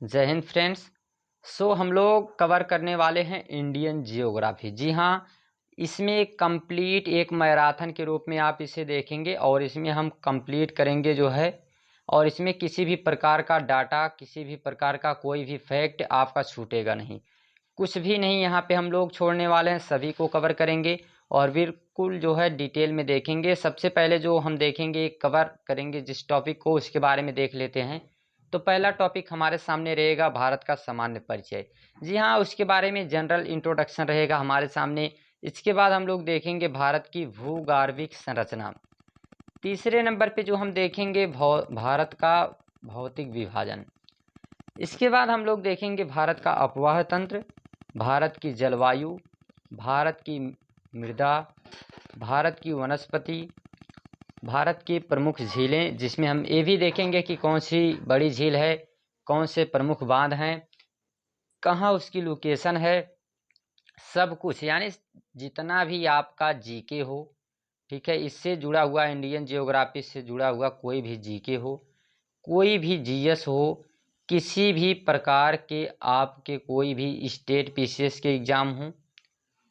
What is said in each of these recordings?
जय हिंद फ्रेंड्स। हम लोग कवर करने वाले हैं इंडियन जियोग्राफी। जी हाँ, इसमें एक कंप्लीट एक मैराथन के रूप में आप इसे देखेंगे और इसमें हम कंप्लीट करेंगे जो है, और इसमें किसी भी प्रकार का डाटा, किसी भी प्रकार का कोई भी फैक्ट आपका छूटेगा नहीं, कुछ भी नहीं यहाँ पे हम लोग छोड़ने वाले हैं, सभी को कवर करेंगे और बिल्कुल जो है डिटेल में देखेंगे। सबसे पहले जो हम देखेंगे, कवर करेंगे जिस टॉपिक को, उसके बारे में देख लेते हैं। तो पहला टॉपिक हमारे सामने रहेगा भारत का सामान्य परिचय। जी हाँ, उसके बारे में जनरल इंट्रोडक्शन रहेगा हमारे सामने। इसके बाद हम लोग देखेंगे भारत की भूगर्भिक संरचना। तीसरे नंबर पे जो हम देखेंगे भारत का भौतिक विभाजन। इसके बाद हम लोग देखेंगे भारत का अपवाह तंत्र, भारत की जलवायु, भारत की मृदा, भारत की वनस्पति, भारत की प्रमुख झीलें, जिसमें हम ये भी देखेंगे कि कौन सी बड़ी झील है, कौन से प्रमुख बांध हैं, कहाँ उसकी लोकेशन है, सब कुछ, यानी जितना भी आपका जीके हो, ठीक है, इससे जुड़ा हुआ, इंडियन जियोग्राफी से जुड़ा हुआ कोई भी जीके हो, कोई भी जीएस हो, किसी भी प्रकार के आपके कोई भी स्टेट पीसीएस के एग्ज़ाम हों,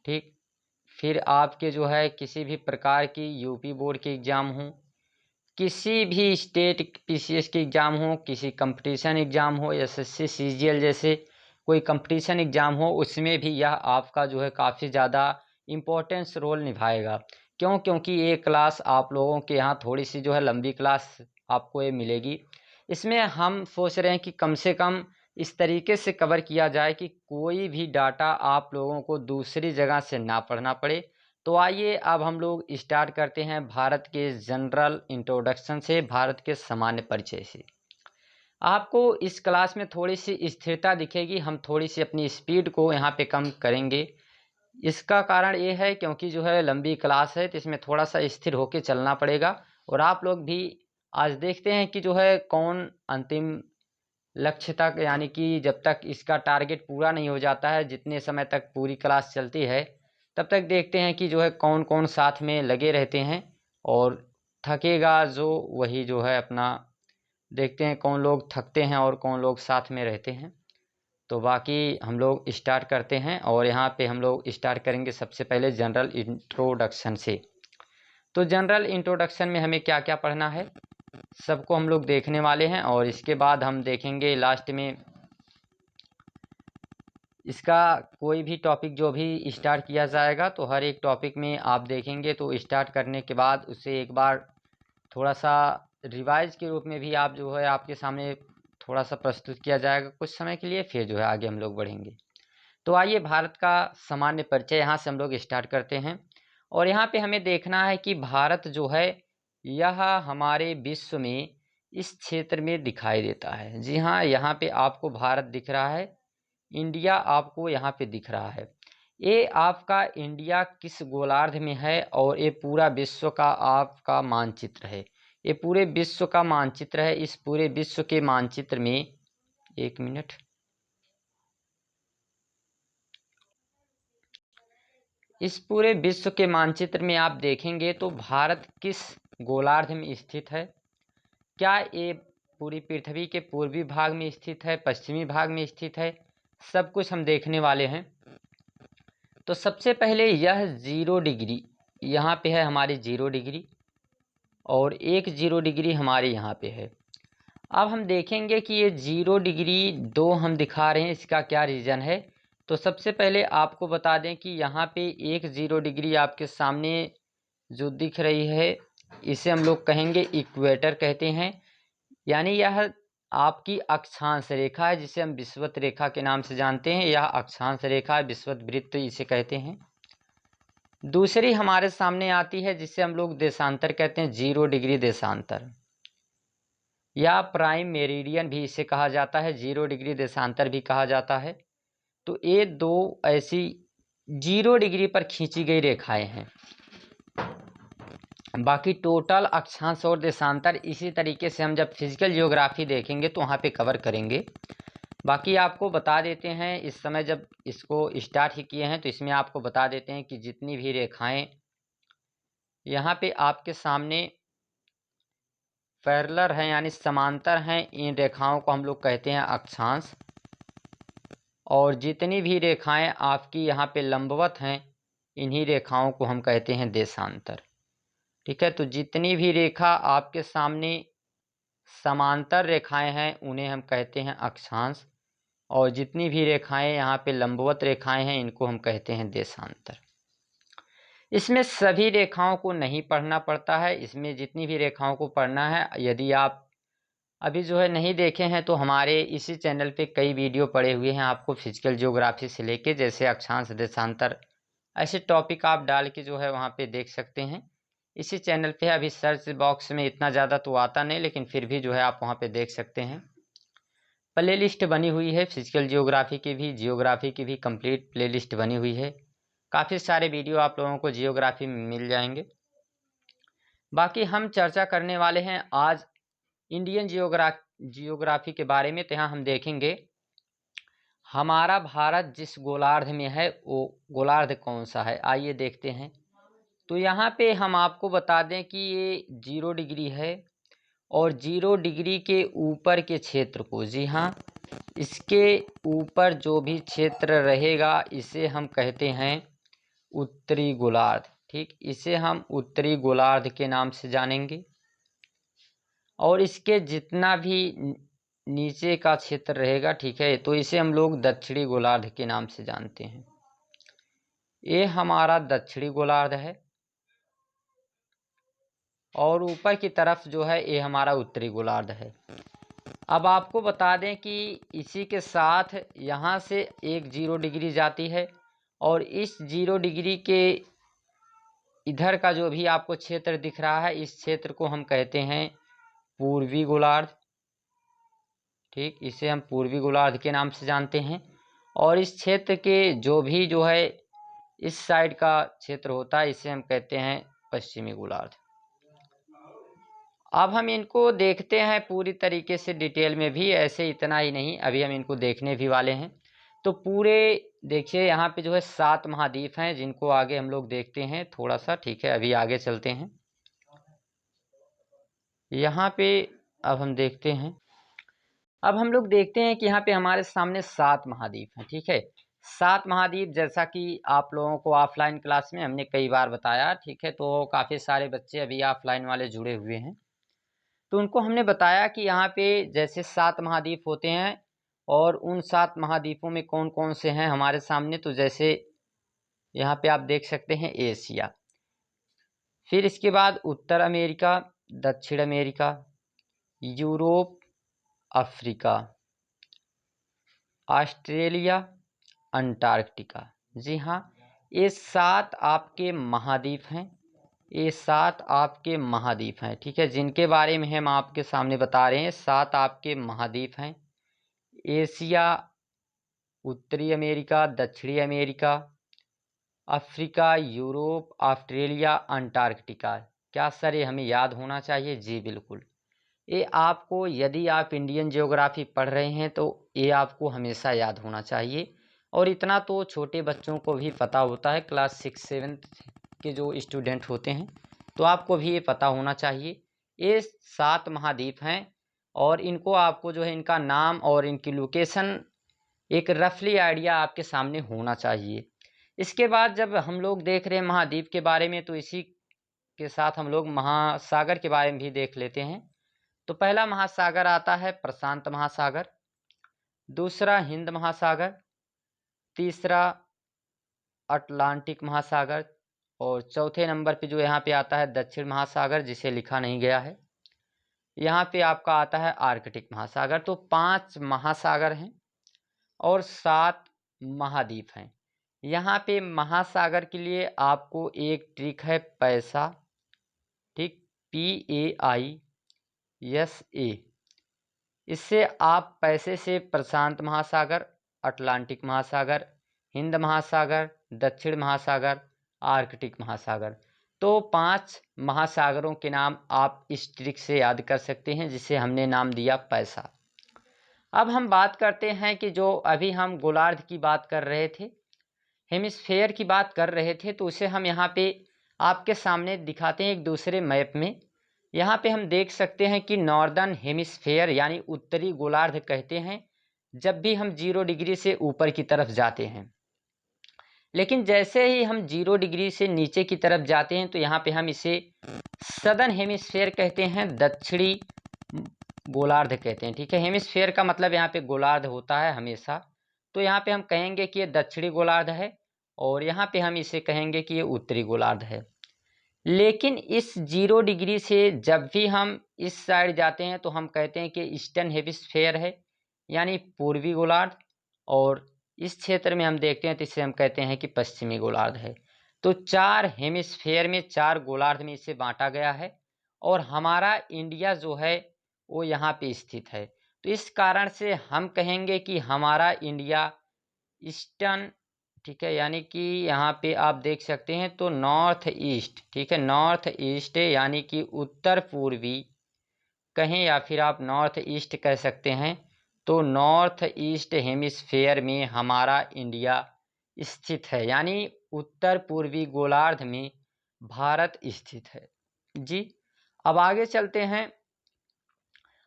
ठीक, फिर आपके जो है किसी भी प्रकार की यूपी बोर्ड के एग्ज़ाम हों, किसी भी स्टेट पीसीएस के एग्ज़ाम हो, किसी कंपटीशन एग्ज़ाम हो, एसएससी सीजीएल जैसे कोई कंपटीशन एग्ज़ाम हो, उसमें भी यह आपका जो है काफ़ी ज़्यादा इम्पोर्टेंस रोल निभाएगा। क्यों? क्योंकि ये क्लास आप लोगों के यहाँ थोड़ी सी जो है लंबी क्लास आपको ये मिलेगी। इसमें हम सोच रहे हैं कि कम से कम इस तरीके से कवर किया जाए कि कोई भी डाटा आप लोगों को दूसरी जगह से ना पढ़ना पड़े। तो आइए अब हम लोग स्टार्ट करते हैं भारत के जनरल इंट्रोडक्शन से, भारत के सामान्य परिचय से। आपको इस क्लास में थोड़ी सी स्थिरता दिखेगी, हम थोड़ी सी अपनी स्पीड को यहाँ पे कम करेंगे। इसका कारण ये है क्योंकि जो है लंबी क्लास है, तो इसमें थोड़ा सा स्थिर होकर चलना पड़ेगा। और आप लोग भी आज देखते हैं कि जो है कौन अंतिम लक्ष्य तक, यानी कि जब तक इसका टारगेट पूरा नहीं हो जाता है, जितने समय तक पूरी क्लास चलती है, तब तक देखते हैं कि जो है कौन कौन साथ में लगे रहते हैं। और थकेगा जो, वही जो है अपना देखते हैं कौन लोग थकते हैं और कौन लोग साथ में रहते हैं। तो बाकी हम लोग स्टार्ट करते हैं, और यहाँ पे हम लोग स्टार्ट करेंगे सबसे पहले जनरल इंट्रोडक्शन से। तो जनरल इंट्रोडक्शन में हमें क्या क्या पढ़ना है, सबको हम लोग देखने वाले हैं, और इसके बाद हम देखेंगे लास्ट में इसका कोई भी टॉपिक जो भी स्टार्ट किया जाएगा, तो हर एक टॉपिक में आप देखेंगे तो स्टार्ट करने के बाद उसे एक बार थोड़ा सा रिवाइज के रूप में भी आप जो है आपके सामने थोड़ा सा प्रस्तुत किया जाएगा कुछ समय के लिए, फिर जो है आगे हम लोग बढ़ेंगे। तो आइए भारत का सामान्य परिचय यहाँ से हम लोग स्टार्ट करते हैं। और यहाँ पे हमें देखना है कि भारत जो है यह हमारे विश्व में इस क्षेत्र में दिखाई देता है। जी हाँ, यहाँ पे आपको भारत दिख रहा है, इंडिया आपको यहाँ पे दिख रहा है। ये आपका इंडिया किस गोलार्ध में है, और ये पूरा विश्व का आपका मानचित्र है। ये पूरे विश्व का मानचित्र है। इस पूरे विश्व के मानचित्र में, एक मिनट, इस पूरे विश्व के मानचित्र में आप देखेंगे तो भारत किस गोलार्ध में स्थित है। क्या ये पूरी पृथ्वी के पूर्वी भाग में स्थित है, पश्चिमी भाग में स्थित है, सब कुछ हम देखने वाले हैं। तो सबसे पहले यह 0 डिग्री यहाँ पे है, हमारी 0 डिग्री, और 1 0 डिग्री हमारे यहाँ पे है। अब हम देखेंगे कि ये 0 डिग्री दो हम दिखा रहे हैं, इसका क्या रीज़न है। तो सबसे पहले आपको बता दें कि यहाँ पे 1 0 डिग्री आपके सामने जो दिख रही है, इसे हम लोग कहेंगे इक्वेटर कहते हैं। यानी यह आपकी अक्षांश रेखा है, जिसे हम विषुवत रेखा के नाम से जानते हैं। यह अक्षांश रेखा है, विषुवत वृत्त इसे कहते हैं। दूसरी हमारे सामने आती है जिसे हम लोग देशांतर कहते हैं, 0 डिग्री देशांतर, या प्राइम मेरिडियन भी इसे कहा जाता है, 0 डिग्री देशांतर भी कहा जाता है। तो ये दो ऐसी 0 डिग्री पर खींची गई रेखाएं हैं। बाकी टोटल अक्षांश और देशांतर इसी तरीके से हम जब फिजिकल जियोग्राफी देखेंगे तो वहाँ पे कवर करेंगे। बाकी आपको बता देते हैं, इस समय जब इसको स्टार्ट ही किए हैं तो इसमें आपको बता देते हैं कि जितनी भी रेखाएं यहाँ पे आपके सामने पैरेलल हैं यानी समांतर हैं, इन रेखाओं को हम लोग कहते हैं अक्षांश। और जितनी भी रेखाएं आपकी यहाँ पे लंबवत हैं, इन्हीं रेखाओं को हम कहते हैं देशांतर। ठीक है, तो जितनी भी रेखा आपके सामने समांतर रेखाएं हैं उन्हें हम कहते हैं अक्षांश, और जितनी भी रेखाएं यहाँ पे लंबवत रेखाएं हैं इनको हम कहते हैं देशांतर। इसमें सभी रेखाओं को नहीं पढ़ना पड़ता है, इसमें जितनी भी रेखाओं को पढ़ना है, यदि आप अभी जो है नहीं देखे हैं तो हमारे इसी चैनल पे कई वीडियो पड़े हुए हैं आपको फिजिकल ज्योग्राफी से लेके, जैसे अक्षांश, देशांतर, ऐसे टॉपिक आप डाल के जो है वहाँ पे देख सकते हैं। इसी चैनल पे अभी सर्च बॉक्स में इतना ज़्यादा तो आता नहीं, लेकिन फिर भी जो है आप वहाँ पे देख सकते हैं। प्ले लिस्ट बनी हुई है फिजिकल जियोग्राफी की भी कंप्लीट प्ले लिस्ट बनी हुई है। काफ़ी सारे वीडियो आप लोगों को जियोग्राफी में मिल जाएंगे। बाकी हम चर्चा करने वाले हैं आज इंडियन जियोग्राफी के बारे में। तो यहाँ हम देखेंगे हमारा भारत जिस गोलार्ध में है वो गोलार्ध कौन सा है, आइए देखते हैं। तो यहाँ पे हम आपको बता दें कि ये 0 डिग्री है, और 0 डिग्री के ऊपर के क्षेत्र को, जी हाँ, इसके ऊपर जो भी क्षेत्र रहेगा इसे हम कहते हैं उत्तरी गोलार्ध। ठीक, इसे हम उत्तरी गोलार्ध के नाम से जानेंगे। और इसके जितना भी नीचे का क्षेत्र रहेगा, ठीक है, तो इसे हम लोग दक्षिणी गोलार्ध के नाम से जानते हैं। ये हमारा दक्षिणी गोलार्ध है, और ऊपर की तरफ जो है ये हमारा उत्तरी गोलार्ध है। अब आपको बता दें कि इसी के साथ यहाँ से एक 0 डिग्री जाती है, और इस 0 डिग्री के इधर का जो भी आपको क्षेत्र दिख रहा है, इस क्षेत्र को हम कहते हैं पूर्वी गोलार्ध। ठीक, इसे हम पूर्वी गोलार्ध के नाम से जानते हैं। और इस क्षेत्र के जो भी जो है इस साइड का क्षेत्र होता है, इसे हम कहते हैं पश्चिमी गोलार्ध। अब हम इनको देखते हैं पूरी तरीके से डिटेल में भी, ऐसे इतना ही नहीं, अभी हम इनको देखने भी वाले हैं। तो पूरे देखिए यहाँ पे जो है 7 महाद्वीप हैं, जिनको आगे हम लोग देखते हैं थोड़ा सा। ठीक है, अभी आगे चलते हैं। यहाँ पे अब हम देखते हैं, अब हम लोग देखते हैं कि यहाँ पे हमारे सामने 7 महाद्वीप हैं। ठीक है, 7 महाद्वीप, जैसा कि आप लोगों को ऑफलाइन क्लास में हमने कई बार बताया। ठीक है, तो काफ़ी सारे बच्चे अभी ऑफलाइन वाले जुड़े हुए हैं, तो उनको हमने बताया कि यहाँ पे जैसे 7 महाद्वीप होते हैं, और उन 7 महाद्वीपों में कौन कौन से हैं हमारे सामने। तो जैसे यहाँ पे आप देख सकते हैं एशिया, फिर इसके बाद उत्तर अमेरिका, दक्षिण America, Europe, Africa, Australia, Antarctica. जी हाँ, ये 7 आपके महाद्वीप हैं, ये 7 आपके महाद्वीप हैं। ठीक है, जिनके बारे में हम आपके सामने बता रहे हैं, 7 आपके महाद्वीप हैं। एशिया, उत्तरी अमेरिका, दक्षिणी America, Africa, Europe, Australia, Antarctica. क्या सर ये हमें याद होना चाहिए? जी बिल्कुल, ये आपको, यदि आप इंडियन ज्योग्राफी पढ़ रहे हैं तो ये आपको हमेशा याद होना चाहिए। और इतना तो छोटे बच्चों को भी पता होता है, क्लास 6-7 के जो स्टूडेंट होते हैं, तो आपको भी ये पता होना चाहिए। ये 7 महाद्वीप हैं, और इनको आपको जो है इनका नाम और इनकी लोकेशन एक रफली आइडिया आपके सामने होना चाहिए। इसके बाद जब हम लोग देख रहे हैं महाद्वीप के बारे में, तो इसी के साथ हम लोग महासागर के बारे में भी देख लेते हैं। तो पहला महासागर आता है प्रशांत महासागर, दूसरा हिंद महासागर, तीसरा अटलांटिक महासागर, और चौथे नंबर पे जो यहाँ पे आता है दक्षिण महासागर, जिसे लिखा नहीं गया है। यहाँ पे आपका आता है आर्कटिक महासागर। तो 5 महासागर हैं और 7 महाद्वीप हैं। यहाँ पे महासागर के लिए आपको एक ट्रिक है, पैसा। ठीक, PAISA, इससे आप पैसे से प्रशांत महासागर, अटलांटिक महासागर, हिंद महासागर, दक्षिण महासागर, आर्कटिक महासागर, तो 5 महासागरों के नाम आप इस ट्रिक से याद कर सकते हैं, जिसे हमने नाम दिया पैसा। अब हम बात करते हैं कि जो अभी हम गोलार्ध की बात कर रहे थे, हेमिस्फेयर की बात कर रहे थे, तो उसे हम यहाँ पे आपके सामने दिखाते हैं एक दूसरे मैप में। यहाँ पे हम देख सकते हैं कि नॉर्दर्न हेमिस्फेयर यानी उत्तरी गोलार्ध कहते हैं जब भी हम 0 डिग्री से ऊपर की तरफ जाते हैं। लेकिन जैसे ही हम 0 डिग्री से नीचे की तरफ जाते हैं तो यहाँ पे हम इसे सदर्न हेमिस्फेयर कहते हैं, दक्षिणी गोलार्ध कहते हैं। ठीक है, हेमिस्फेयर का मतलब यहाँ पे गोलार्ध होता है हमेशा, तो यहाँ पे हम कहेंगे कि ये दक्षिणी गोलार्ध है और यहाँ पे हम इसे कहेंगे कि ये उत्तरी गोलार्ध है। लेकिन इस 0 डिग्री से जब भी हम इस साइड जाते हैं तो हम कहते हैं कि ईस्टर्न हेमिस्फेयर है यानी पूर्वी गोलार्ध, और इस क्षेत्र में हम देखते हैं तो इसे हम कहते हैं कि पश्चिमी गोलार्ध है। तो 4 हेमिस्फेयर में 4 गोलार्ध में इसे बांटा गया है और हमारा इंडिया जो है वो यहाँ पे स्थित है। तो इस कारण से हम कहेंगे कि हमारा इंडिया ईस्टर्न, ठीक है, यानी कि यहाँ पे आप देख सकते हैं तो नॉर्थ ईस्ट, ठीक है, नॉर्थ ईस्ट यानी कि उत्तर पूर्वी कहें या फिर आप नॉर्थ ईस्ट कह सकते हैं। तो नॉर्थ ईस्ट हेमिस्फेयर में हमारा इंडिया स्थित है यानी उत्तर पूर्वी गोलार्ध में भारत स्थित है जी। अब आगे चलते हैं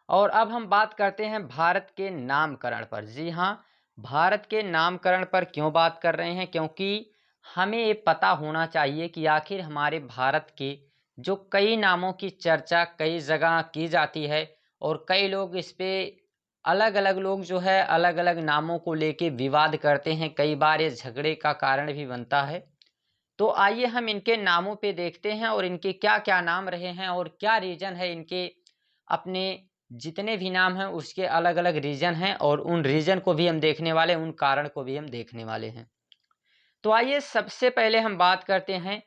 और अब हम बात करते हैं भारत के नामकरण पर। जी हाँ, भारत के नामकरण पर क्यों बात कर रहे हैं, क्योंकि हमें ये पता होना चाहिए कि आखिर हमारे भारत के जो कई नामों की चर्चा कई जगह की जाती है और कई लोग इस पे अलग अलग लोग जो है अलग अलग नामों को लेके विवाद करते हैं, कई बार ये झगड़े का कारण भी बनता है। तो आइए हम इनके नामों पे देखते हैं और इनके क्या क्या नाम रहे हैं और क्या रीजन है इनके, अपने जितने भी नाम हैं उसके अलग अलग रीजन हैं और उन रीजन को भी हम देखने वाले, उन कारण को भी हम देखने वाले हैं। तो आइए सबसे पहले हम बात करते हैं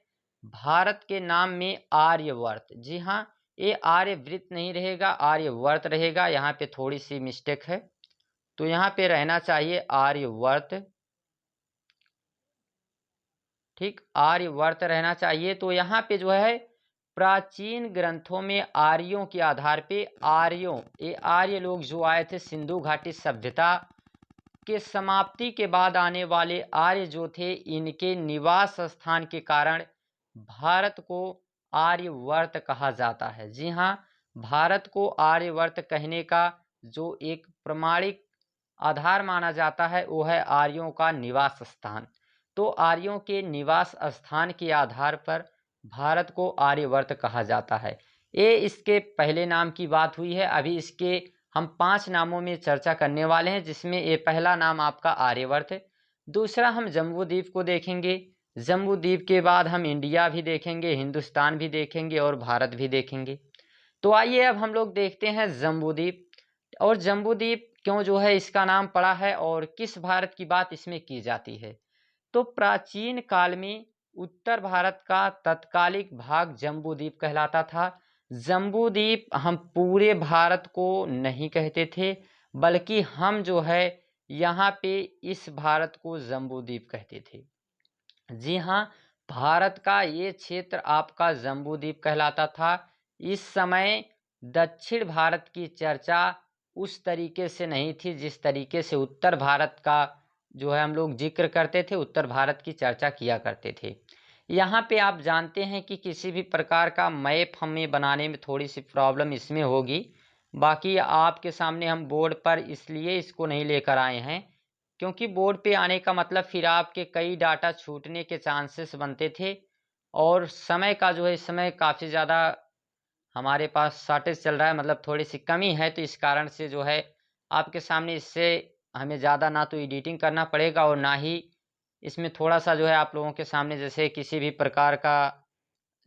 भारत के नाम में आर्यवर्त। जी हाँ, ये आर्यवृत नहीं रहेगा, आर्यवर्त रहेगा, यहाँ पे थोड़ी सी मिस्टेक है, तो यहाँ पे रहना चाहिए आर्यवर्त। ठीक, आर्यवर्त रहना चाहिए। तो यहाँ पे जो है प्राचीन ग्रंथों में आर्यों के आधार पे ये आर्य लोग जो आए थे सिंधु घाटी सभ्यता के समाप्ति के बाद आने वाले आर्य जो थे, इनके निवास स्थान के कारण भारत को आर्यवर्त कहा जाता है। जी हाँ, भारत को आर्यवर्त कहने का जो एक प्रमाणिक आधार माना जाता है वो है आर्यों का निवास स्थान। तो आर्यों के निवास स्थान के आधार पर भारत को आर्यवर्त कहा जाता है। ये इसके पहले नाम की बात हुई है। अभी इसके हम 5 नामों में चर्चा करने वाले हैं, जिसमें ये पहला नाम आपका आर्यवर्त है। दूसरा हम जम्बूद्वीप को देखेंगे, जम्बूद्वीप के बाद हम इंडिया भी देखेंगे, हिंदुस्तान भी देखेंगे और भारत भी देखेंगे। तो आइए अब हम लोग देखते हैं जम्बूद्वीप, और जम्बूद्वीप क्यों जो है इसका नाम पड़ा है और किस भारत की बात इसमें की जाती है। तो प्राचीन काल में उत्तर भारत का तत्कालिक भाग जम्बूद्वीप कहलाता था। जम्बूद्वीप हम पूरे भारत को नहीं कहते थे, बल्कि हम जो है यहाँ पे इस भारत को जम्बूद्वीप कहते थे। जी हाँ, भारत का ये क्षेत्र आपका जम्बूद्वीप कहलाता था। इस समय दक्षिण भारत की चर्चा उस तरीके से नहीं थी जिस तरीके से उत्तर भारत का जो है हम लोग जिक्र करते थे, उत्तर भारत की चर्चा किया करते थे। यहाँ पे आप जानते हैं कि किसी भी प्रकार का मैप हमें बनाने में थोड़ी सी प्रॉब्लम इसमें होगी। बाकी आपके सामने हम बोर्ड पर इसलिए इसको नहीं लेकर आए हैं क्योंकि बोर्ड पे आने का मतलब फिर आपके कई डाटा छूटने के चांसेस बनते थे और समय का जो है इस समय काफ़ी ज़्यादा हमारे पास शॉर्टेज चल रहा है, मतलब थोड़ी सी कमी है। तो इस कारण से जो है आपके सामने इससे हमें ज़्यादा ना तो एडिटिंग करना पड़ेगा और ना ही इसमें थोड़ा सा जो है आप लोगों के सामने जैसे किसी भी प्रकार का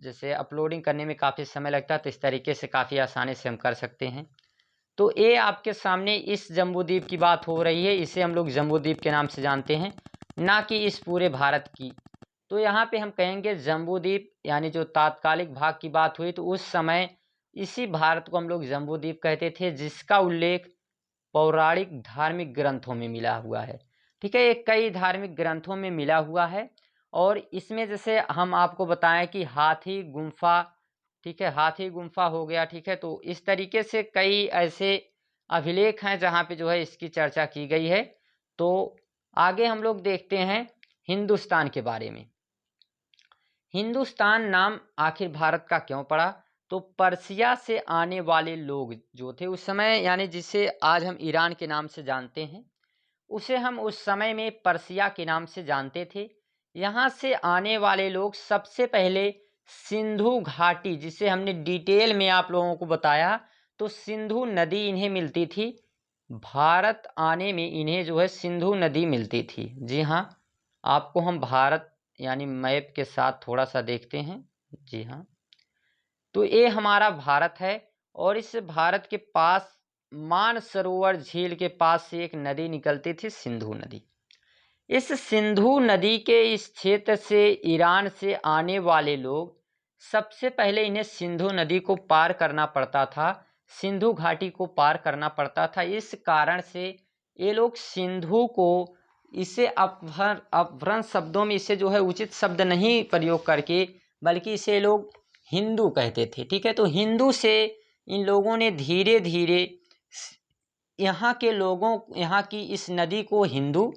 जैसे अपलोडिंग करने में काफ़ी समय लगता है, तो इस तरीके से काफ़ी आसानी से हम कर सकते हैं। तो ये आपके सामने इस जम्बूद्वीप की बात हो रही है, इसे हम लोग जम्बूद्वीप के नाम से जानते हैं, ना कि इस पूरे भारत की। तो यहाँ पे हम कहेंगे जम्बूद्वीप, यानी जो तात्कालिक भाग की बात हुई तो उस समय इसी भारत को हम लोग जम्बूद्वीप कहते थे, जिसका उल्लेख पौराणिक धार्मिक ग्रंथों में मिला हुआ है। ठीक है, ये कई धार्मिक ग्रंथों में मिला हुआ है और इसमें जैसे हम आपको बताएं कि हाथी गुम्फा, ठीक है, हाथी गुम्फा हो गया, ठीक है, तो इस तरीके से कई ऐसे अभिलेख हैं जहाँ पे जो है इसकी चर्चा की गई है। तो आगे हम लोग देखते हैं हिंदुस्तान के बारे में। हिंदुस्तान नाम आखिर भारत का क्यों पड़ा, तो पर्सिया से आने वाले लोग जो थे उस समय, यानी जिसे आज हम ईरान के नाम से जानते हैं, उसे हम उस समय में पर्सिया के नाम से जानते थे। यहाँ से आने वाले लोग सबसे पहले सिंधु घाटी, जिसे हमने डिटेल में आप लोगों को बताया, तो सिंधु नदी इन्हें मिलती थी। भारत आने में इन्हें जो है सिंधु नदी मिलती थी। जी हाँ, आपको हम भारत यानी मैप के साथ थोड़ा सा देखते हैं। जी हाँ, तो ये हमारा भारत है और इस भारत के पास मानसरोवर झील के पास से एक नदी निकलती थी, सिंधु नदी। इस सिंधु नदी के इस क्षेत्र से ईरान से आने वाले लोग सबसे पहले इन्हें सिंधु नदी को पार करना पड़ता था, सिंधु घाटी को पार करना पड़ता था। इस कारण से ये लोग सिंधु को, इसे अपभ्रंश शब्दों में इसे जो है उचित शब्द नहीं प्रयोग करके, बल्कि इसे लोग हिंदू कहते थे। ठीक है, तो हिंदू से इन लोगों ने धीरे धीरे यहाँ के लोगों, यहाँ की इस नदी को हिंदू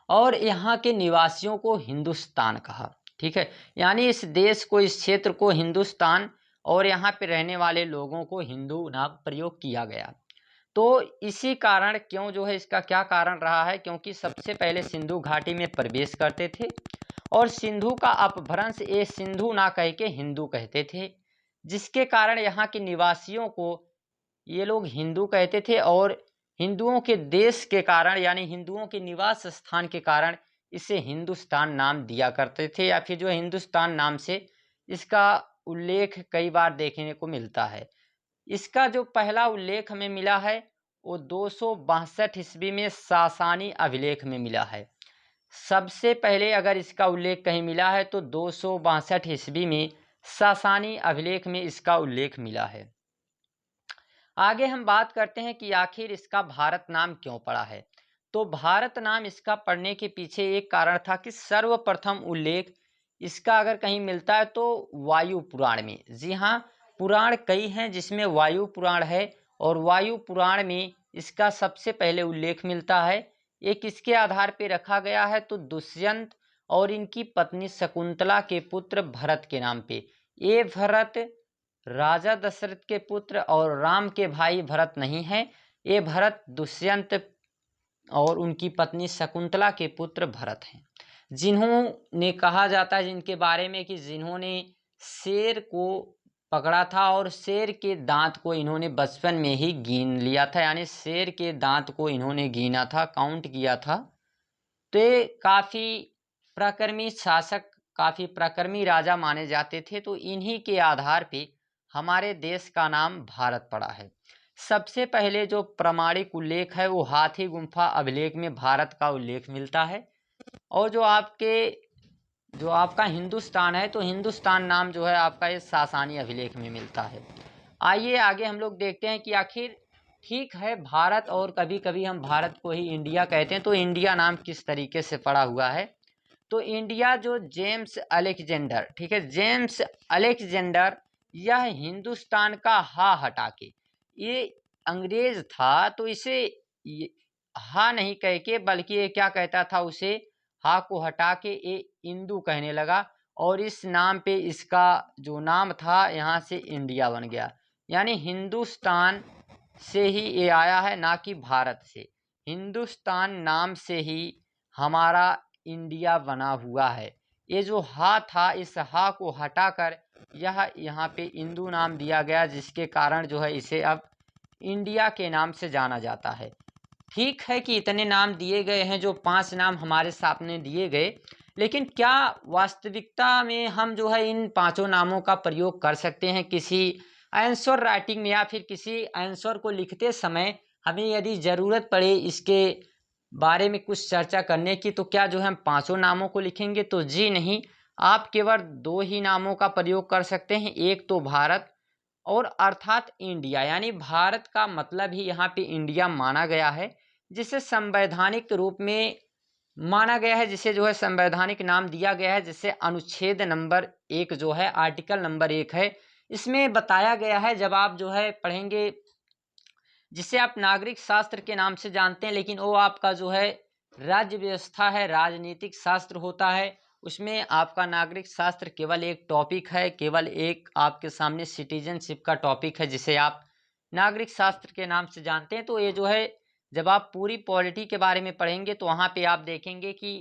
और यहाँ के निवासियों को हिंदुस्तान कहा। ठीक है, यानी इस देश को, इस क्षेत्र को हिंदुस्तान और यहाँ पे रहने वाले लोगों को हिंदू नाम प्रयोग किया गया। तो इसी कारण क्यों जो है, इसका क्या कारण रहा है, क्योंकि सबसे पहले सिंधु घाटी में प्रवेश करते थे और सिंधु का अपभ्रंश ये सिंधु ना कह के हिंदू कहते थे, जिसके कारण यहाँ के निवासियों को ये लोग हिंदू कहते थे और हिंदुओं के देश के कारण, यानी हिंदुओं के निवास स्थान के कारण इसे हिंदुस्तान नाम दिया करते थे, या फिर जो हिंदुस्तान नाम से इसका उल्लेख कई बार देखने को मिलता है। इसका जो पहला उल्लेख हमें मिला है वो 262 ईस्वी में सासानी अभिलेख में मिला है। सबसे पहले अगर इसका उल्लेख कहीं मिला है तो 262 ईस्वी में सासानी अभिलेख में इसका उल्लेख मिला है। आगे हम बात करते हैं कि आखिर इसका भारत नाम क्यों पड़ा है। तो भारत नाम इसका पड़ने के पीछे एक कारण था कि सर्वप्रथम उल्लेख इसका अगर कहीं मिलता है तो वायु पुराण में। जी हाँ, पुराण कई हैं जिसमें वायु पुराण है और वायु पुराण में इसका सबसे पहले उल्लेख मिलता है। ये किसके आधार पर रखा गया है, तो दुष्यंत और इनकी पत्नी शकुंतला के पुत्र भरत के नाम पे। ये भरत राजा दशरथ के पुत्र और राम के भाई भरत नहीं है, ये भरत दुष्यंत और उनकी पत्नी शकुंतला के पुत्र भरत हैं, जिन्होंने कहा जाता है जिनके बारे में कि जिन्होंने शेर को पकड़ा था और शेर के दांत को इन्होंने बचपन में ही गिन लिया था, यानी शेर के दांत को इन्होंने गिना था, काउंट किया था। तो ये काफ़ी प्रकर्मी शासक, काफ़ी प्रकर्मी राजा माने जाते थे। तो इन्हीं के आधार पे हमारे देश का नाम भारत पड़ा है। सबसे पहले जो प्रामाणिक उल्लेख है वो हाथी गुम्फा अभिलेख में भारत का उल्लेख मिलता है, और जो आपका हिंदुस्तान है तो हिंदुस्तान नाम जो है आपका ये सासानी अभिलेख में मिलता है। आइए आगे हम लोग देखते हैं कि आखिर ठीक है भारत, और कभी कभी हम भारत को ही इंडिया कहते हैं, तो इंडिया नाम किस तरीके से पड़ा हुआ है। तो इंडिया जो जेम्स अलेक्जेंडर, ठीक है, जेम्स अलेक्जेंडर, यह हिंदुस्तान का हा हटा के, ये अंग्रेज था तो इसे हा नहीं कह के बल्कि ये क्या कहता था, उसे हा को हटा के ये इंदू कहने लगा, और इस नाम पे इसका जो नाम था यहाँ से इंडिया बन गया। यानी हिंदुस्तान से ही ये आया है, ना कि भारत से। हिंदुस्तान नाम से ही हमारा इंडिया बना हुआ है। ये जो हा था, इस हा को हटाकर यह यहाँ पे इंदू नाम दिया गया, जिसके कारण जो है इसे अब इंडिया के नाम से जाना जाता है। ठीक है कि इतने नाम दिए गए हैं, जो 5 नाम हमारे सामने दिए गए, लेकिन क्या वास्तविकता में हम जो है इन 5 नामों का प्रयोग कर सकते हैं किसी आंसर राइटिंग में, या फिर किसी आंसर को लिखते समय हमें यदि ज़रूरत पड़े इसके बारे में कुछ चर्चा करने की, तो क्या जो है हम 5 नामों को लिखेंगे? तो जी नहीं, आप केवल 2 ही नामों का प्रयोग कर सकते हैं। एक तो भारत और अर्थात इंडिया, यानी भारत का मतलब ही यहाँ पे इंडिया माना गया है, जिसे संवैधानिक रूप में माना गया है, जिसे जो है संवैधानिक नाम दिया गया है, जिसे अनुच्छेद नंबर 1 जो है, आर्टिकल नंबर 1 है, इसमें बताया गया है। जब आप जो है पढ़ेंगे, जिसे आप नागरिक शास्त्र के नाम से जानते हैं, लेकिन वो आपका जो है राज्य व्यवस्था है, राजनीतिक शास्त्र होता है, उसमें आपका नागरिक शास्त्र केवल एक टॉपिक है, केवल एक आपके सामने सिटीजनशिप का टॉपिक है जिसे आप नागरिक शास्त्र के नाम से जानते हैं। तो ये जो है जब आप पूरी पॉलिटी के बारे में पढ़ेंगे तो वहाँ पे आप देखेंगे कि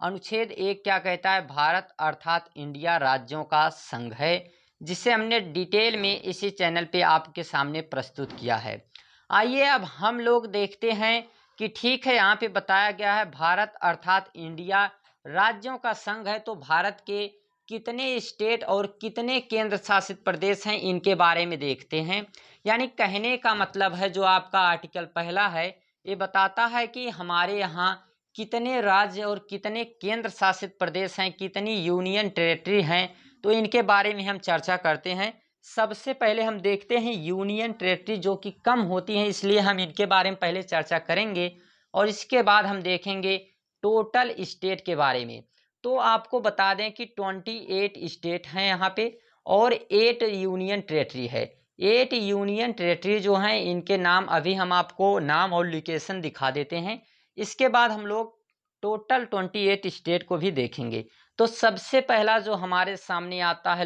अनुच्छेद 1 क्या कहता है, भारत अर्थात इंडिया राज्यों का संघ है, जिसे हमने डिटेल में इसी चैनल पे आपके सामने प्रस्तुत किया है। आइए अब हम लोग देखते हैं कि ठीक है, यहाँ पे बताया गया है भारत अर्थात इंडिया राज्यों का संघ है, तो भारत के कितने स्टेट और कितने केंद्र शासित प्रदेश हैं इनके बारे में देखते हैं। यानी कहने का मतलब है जो आपका आर्टिकल पहला है ये बताता है कि हमारे यहाँ कितने राज्य और कितने केंद्र शासित प्रदेश हैं, कितनी यूनियन टेरिटरी हैं, तो इनके बारे में हम चर्चा करते हैं। सबसे पहले हम देखते हैं यूनियन टेरिटरी जो कि कम होती हैं, इसलिए हम इनके बारे में पहले चर्चा करेंगे और इसके बाद हम देखेंगे टोटल स्टेट के बारे में। तो आपको बता दें कि 28 स्टेट हैं यहाँ पे और 8 यूनियन टेरिटरी है। 8 यूनियन टेरिटरी जो हैं इनके नाम अभी हम आपको नाम और लोकेशन दिखा देते हैं, इसके बाद हम लोग टोटल 28 स्टेट को भी देखेंगे। तो सबसे पहला जो हमारे सामने आता है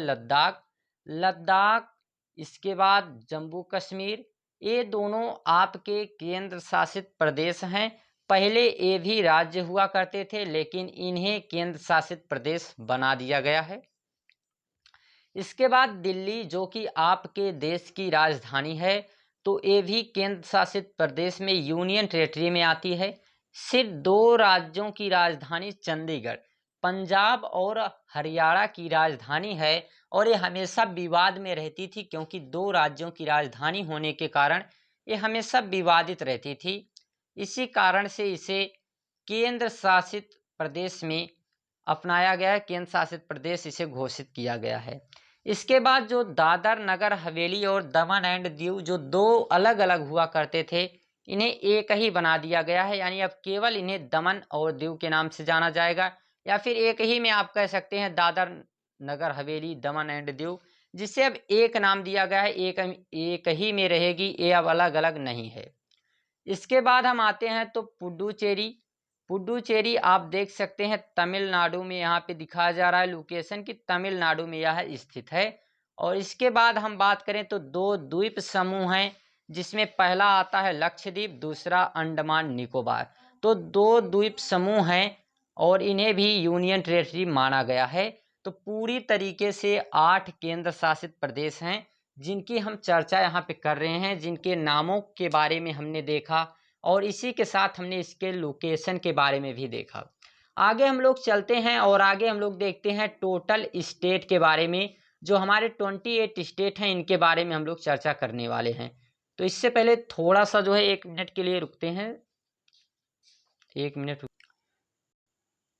लद्दाख, इसके बाद जम्मू कश्मीर, ये दोनों आपके केंद्र शासित प्रदेश हैं। पहले ये भी राज्य हुआ करते थे लेकिन इन्हें केंद्र शासित प्रदेश बना दिया गया है। इसके बाद दिल्ली जो कि आपके देश की राजधानी है, तो ये भी केंद्र शासित प्रदेश में यूनियन टेरिटरी में आती है। सिर्फ 2 राज्यों की राजधानी चंडीगढ़ पंजाब और हरियाणा की राजधानी है और ये हमेशा विवाद में रहती थी क्योंकि 2 राज्यों की राजधानी होने के कारण ये हमेशा विवादित रहती थी। इसी कारण से इसे केंद्र शासित प्रदेश में अपनाया गया है, केंद्र शासित प्रदेश इसे घोषित किया गया है। इसके बाद जो दादर नगर हवेली और दमन एंड दीव जो 2 अलग अलग हुआ करते थे इन्हें एक ही बना दिया गया है, यानी अब केवल इन्हें दमन और दीव के नाम से जाना जाएगा या फिर एक ही में आप कह सकते हैं दादर नगर हवेली दमन एंड दीव, जिसे अब एक नाम दिया गया है, एक ही में रहेगी, ये अब अलग अलग नहीं है। इसके बाद हम आते हैं तो पुडुचेरी आप देख सकते हैं तमिलनाडु में यहाँ पे दिखाया जा रहा है लोकेशन की तमिलनाडु में यह स्थित है। और इसके बाद हम बात करें तो 2 द्वीप समूह हैं जिसमें पहला आता है लक्षद्वीप, दूसरा अंडमान निकोबार। तो 2 द्वीप समूह हैं और इन्हें भी यूनियन टेरिटरी माना गया है। तो पूरी तरीके से 8 केंद्र शासित प्रदेश हैं जिनकी हम चर्चा यहाँ पे कर रहे हैं, जिनके नामों के बारे में हमने देखा और इसी के साथ हमने इसके लोकेशन के बारे में भी देखा। आगे हम लोग चलते हैं और आगे हम लोग देखते हैं टोटल स्टेट के बारे में। जो हमारे 28 स्टेट हैं इनके बारे में हम लोग चर्चा करने वाले हैं। तो इससे पहले थोड़ा सा जो है 1 मिनट के लिए रुकते हैं, 1 मिनट।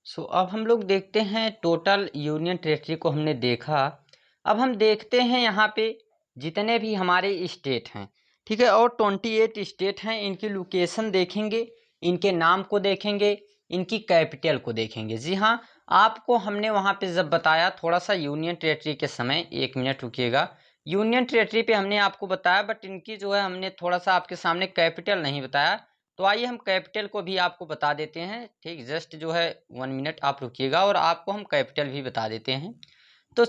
सो अब हम लोग देखते हैं टोटल यूनियन टेरिटरी को हमने देखा। अब हम देखते हैं यहाँ पे जितने भी हमारे स्टेट हैं, ठीक है, और 28 स्टेट हैं, इनकी लोकेशन देखेंगे, इनके नाम को देखेंगे, इनकी कैपिटल को देखेंगे। जी हाँ, आपको हमने वहाँ पे जब बताया थोड़ा सा यूनियन टेरिटरी के समय, 1 मिनट रुकिएगा, यूनियन टेरिटरी पे हमने आपको बताया बट इनकी जो है हमने थोड़ा सा आपके सामने कैपिटल नहीं बताया। तो आइए हम कैपिटल को भी आपको बता देते हैं, ठीक, जस्ट जो है 1 मिनट आप रुकिएगा और आपको हम कैपिटल भी बता देते हैं। तो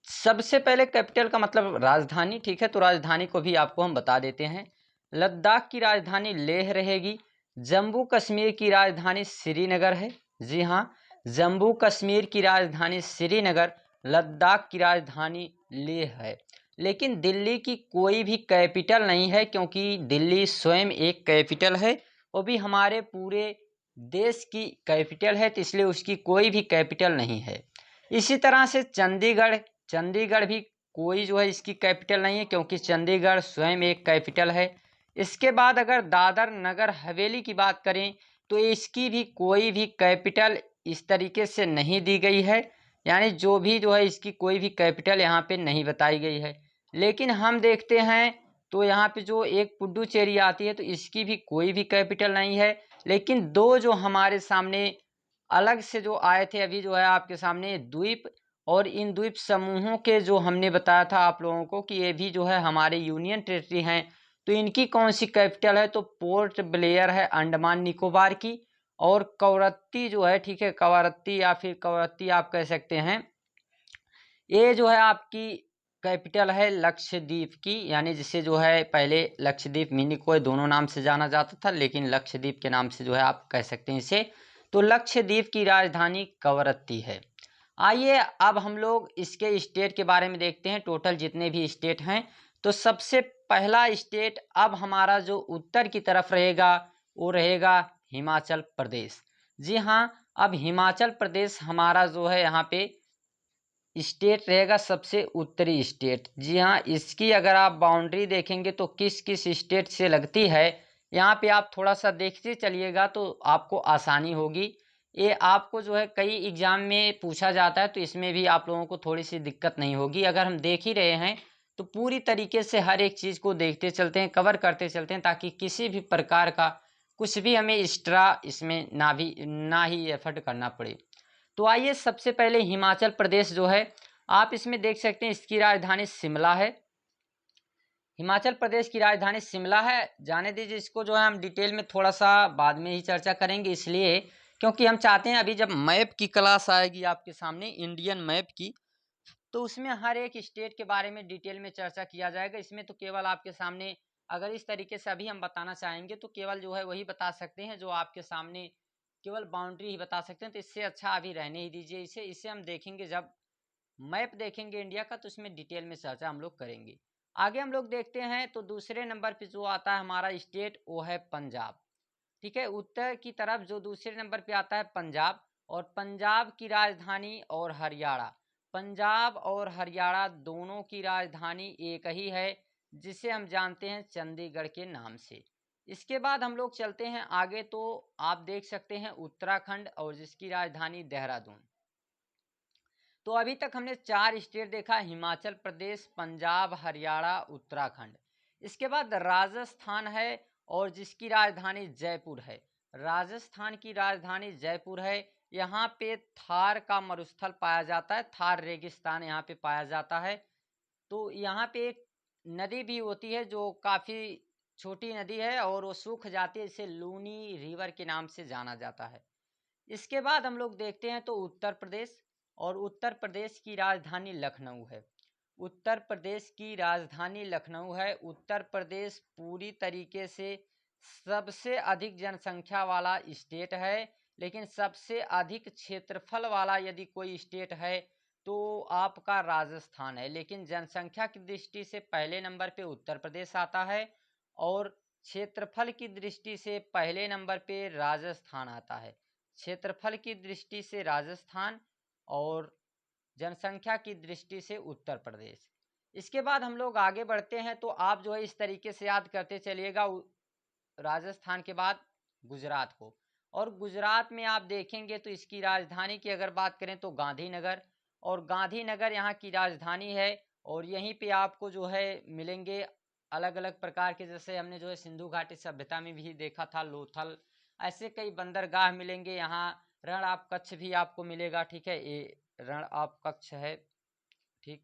सबसे पहले कैपिटल का मतलब राजधानी, ठीक है, तो राजधानी को भी आपको हम बता देते हैं। लद्दाख की राजधानी लेह रहेगी। जम्मू कश्मीर की राजधानी श्रीनगर है। जी हाँ, जम्मू कश्मीर की राजधानी श्रीनगर, लद्दाख की राजधानी लेह है। लेकिन दिल्ली की कोई भी कैपिटल नहीं है क्योंकि दिल्ली स्वयं एक कैपिटल है, वो भी हमारे पूरे देश की कैपिटल है, तो इसलिए उसकी कोई भी कैपिटल नहीं है। इसी तरह से चंडीगढ़ भी कोई जो है इसकी कैपिटल नहीं है क्योंकि चंडीगढ़ स्वयं एक कैपिटल है। इसके बाद अगर दादर नगर हवेली की बात करें तो इसकी भी कोई भी कैपिटल इस तरीके से नहीं दी गई है, यानी जो है इसकी कोई भी कैपिटल यहाँ पे नहीं बताई गई है। लेकिन हम देखते हैं तो यहाँ पे जो एक पुडुचेरी आती है तो इसकी भी कोई भी कैपिटल नहीं है। लेकिन 2 जो हमारे सामने अलग से जो आए थे अभी जो है आपके सामने द्वीप, और इन द्वीप समूहों के जो हमने बताया था आप लोगों को कि ये भी जो है हमारे यूनियन टेरिटरी हैं। तो इनकी कौन सी कैपिटल है, तो पोर्ट ब्लेयर है अंडमान निकोबार की, और कवरत्ती जो है, ठीक है, कवरत्ती या फिर कवरत्ती आप कह सकते हैं, ये जो है आपकी कैपिटल है लक्षद्वीप की, यानी जिसे जो है पहले लक्षद्वीप मिनिकॉय दोनों नाम से जाना जाता था, लेकिन लक्षद्वीप के नाम से जो है आप कह सकते हैं इसे। तो लक्षद्वीप की राजधानी कवरत्ती है। आइए अब हम लोग इसके स्टेट के बारे में देखते हैं, टोटल जितने भी स्टेट हैं। तो सबसे पहला स्टेट अब हमारा जो उत्तर की तरफ रहेगा वो रहेगा हिमाचल प्रदेश। जी हाँ, अब हिमाचल प्रदेश हमारा जो है यहाँ पे स्टेट रहेगा सबसे उत्तरी स्टेट। जी हाँ, इसकी अगर आप बाउंड्री देखेंगे तो किस किस स्टेट से लगती है, यहाँ पे आप थोड़ा सा देखते चलिएगा तो आपको आसानी होगी। ये आपको जो है कई एग्जाम में पूछा जाता है, तो इसमें भी आप लोगों को थोड़ी सी दिक्कत नहीं होगी। अगर हम देख ही रहे हैं तो पूरी तरीके से हर एक चीज़ को देखते चलते हैं, कवर करते चलते हैं, ताकि किसी भी प्रकार का कुछ भी हमें एक्स्ट्रा इसमें ना ही एफर्ट करना पड़े। तो आइए सबसे पहले हिमाचल प्रदेश जो है आप इसमें देख सकते हैं, इसकी राजधानी शिमला है। हिमाचल प्रदेश की राजधानी शिमला है। जाने दीजिए, इसको जो है हम डिटेल में थोड़ा सा बाद में ही चर्चा करेंगे, इसलिए क्योंकि हम चाहते हैं अभी जब मैप की क्लास आएगी आपके सामने, इंडियन मैप की, तो उसमें हर एक स्टेट के बारे में डिटेल में चर्चा किया जाएगा। इसमें तो केवल आपके सामने अगर इस तरीके से अभी हम बताना चाहेंगे तो केवल जो है वही बता सकते हैं जो आपके सामने केवल बाउंड्री ही बता सकते हैं। तो इससे अच्छा अभी रहने ही दीजिए इसे, इसे हम देखेंगे जब मैप देखेंगे इंडिया का, तो इसमें डिटेल में चर्चा हम लोग करेंगे। आगे हम लोग देखते हैं तो दूसरे नंबर पे जो आता है हमारा स्टेट वो है पंजाब। ठीक है, उत्तर की तरफ जो दूसरे नंबर पे आता है पंजाब, और पंजाब की राजधानी और हरियाणा। पंजाब और हरियाणा दोनों की राजधानी एक ही है, जिसे हम जानते हैं चंडीगढ़ के नाम से। इसके बाद हम लोग चलते हैं आगे, तो आप देख सकते हैं उत्तराखंड, और जिसकी राजधानी देहरादून। तो अभी तक हमने 4 स्टेट देखा, हिमाचल प्रदेश, पंजाब, हरियाणा, उत्तराखंड। इसके बाद राजस्थान है, और जिसकी राजधानी जयपुर है। राजस्थान की राजधानी जयपुर है। यहाँ पे थार का मरुस्थल पाया जाता है, थार रेगिस्तान यहाँ पे पाया जाता है। तो यहाँ पे एक नदी भी होती है जो काफ़ी छोटी नदी है, और वो सूख जाती है, इसे लूनी रिवर के नाम से जाना जाता है। इसके बाद हम लोग देखते हैं तो उत्तर प्रदेश, और उत्तर प्रदेश की राजधानी लखनऊ है। उत्तर प्रदेश की राजधानी लखनऊ है। उत्तर प्रदेश पूरी तरीके से सबसे अधिक जनसंख्या वाला स्टेट है, लेकिन सबसे अधिक क्षेत्रफल वाला यदि कोई स्टेट है तो आपका राजस्थान है। लेकिन जनसंख्या की दृष्टि से पहले नंबर पे उत्तर प्रदेश आता है, और क्षेत्रफल की दृष्टि से पहले नंबर पे राजस्थान आता है। क्षेत्रफल की दृष्टि से राजस्थान, और जनसंख्या की दृष्टि से उत्तर प्रदेश। इसके बाद हम लोग आगे बढ़ते हैं, तो आप जो है इस तरीके से याद करते चलिएगा, राजस्थान के बाद गुजरात को। और गुजरात में आप देखेंगे तो इसकी राजधानी की अगर बात करें तो गांधीनगर, और गांधीनगर यहाँ की राजधानी है। और यहीं पे आपको जो है मिलेंगे अलग अलग प्रकार के, जैसे हमने जो है सिंधु घाटी सभ्यता में भी देखा था लोथल, ऐसे कई बंदरगाह मिलेंगे यहाँ। रण आप कच्छ भी आपको मिलेगा, ठीक है, ये रण आप कच्छ है, ठीक।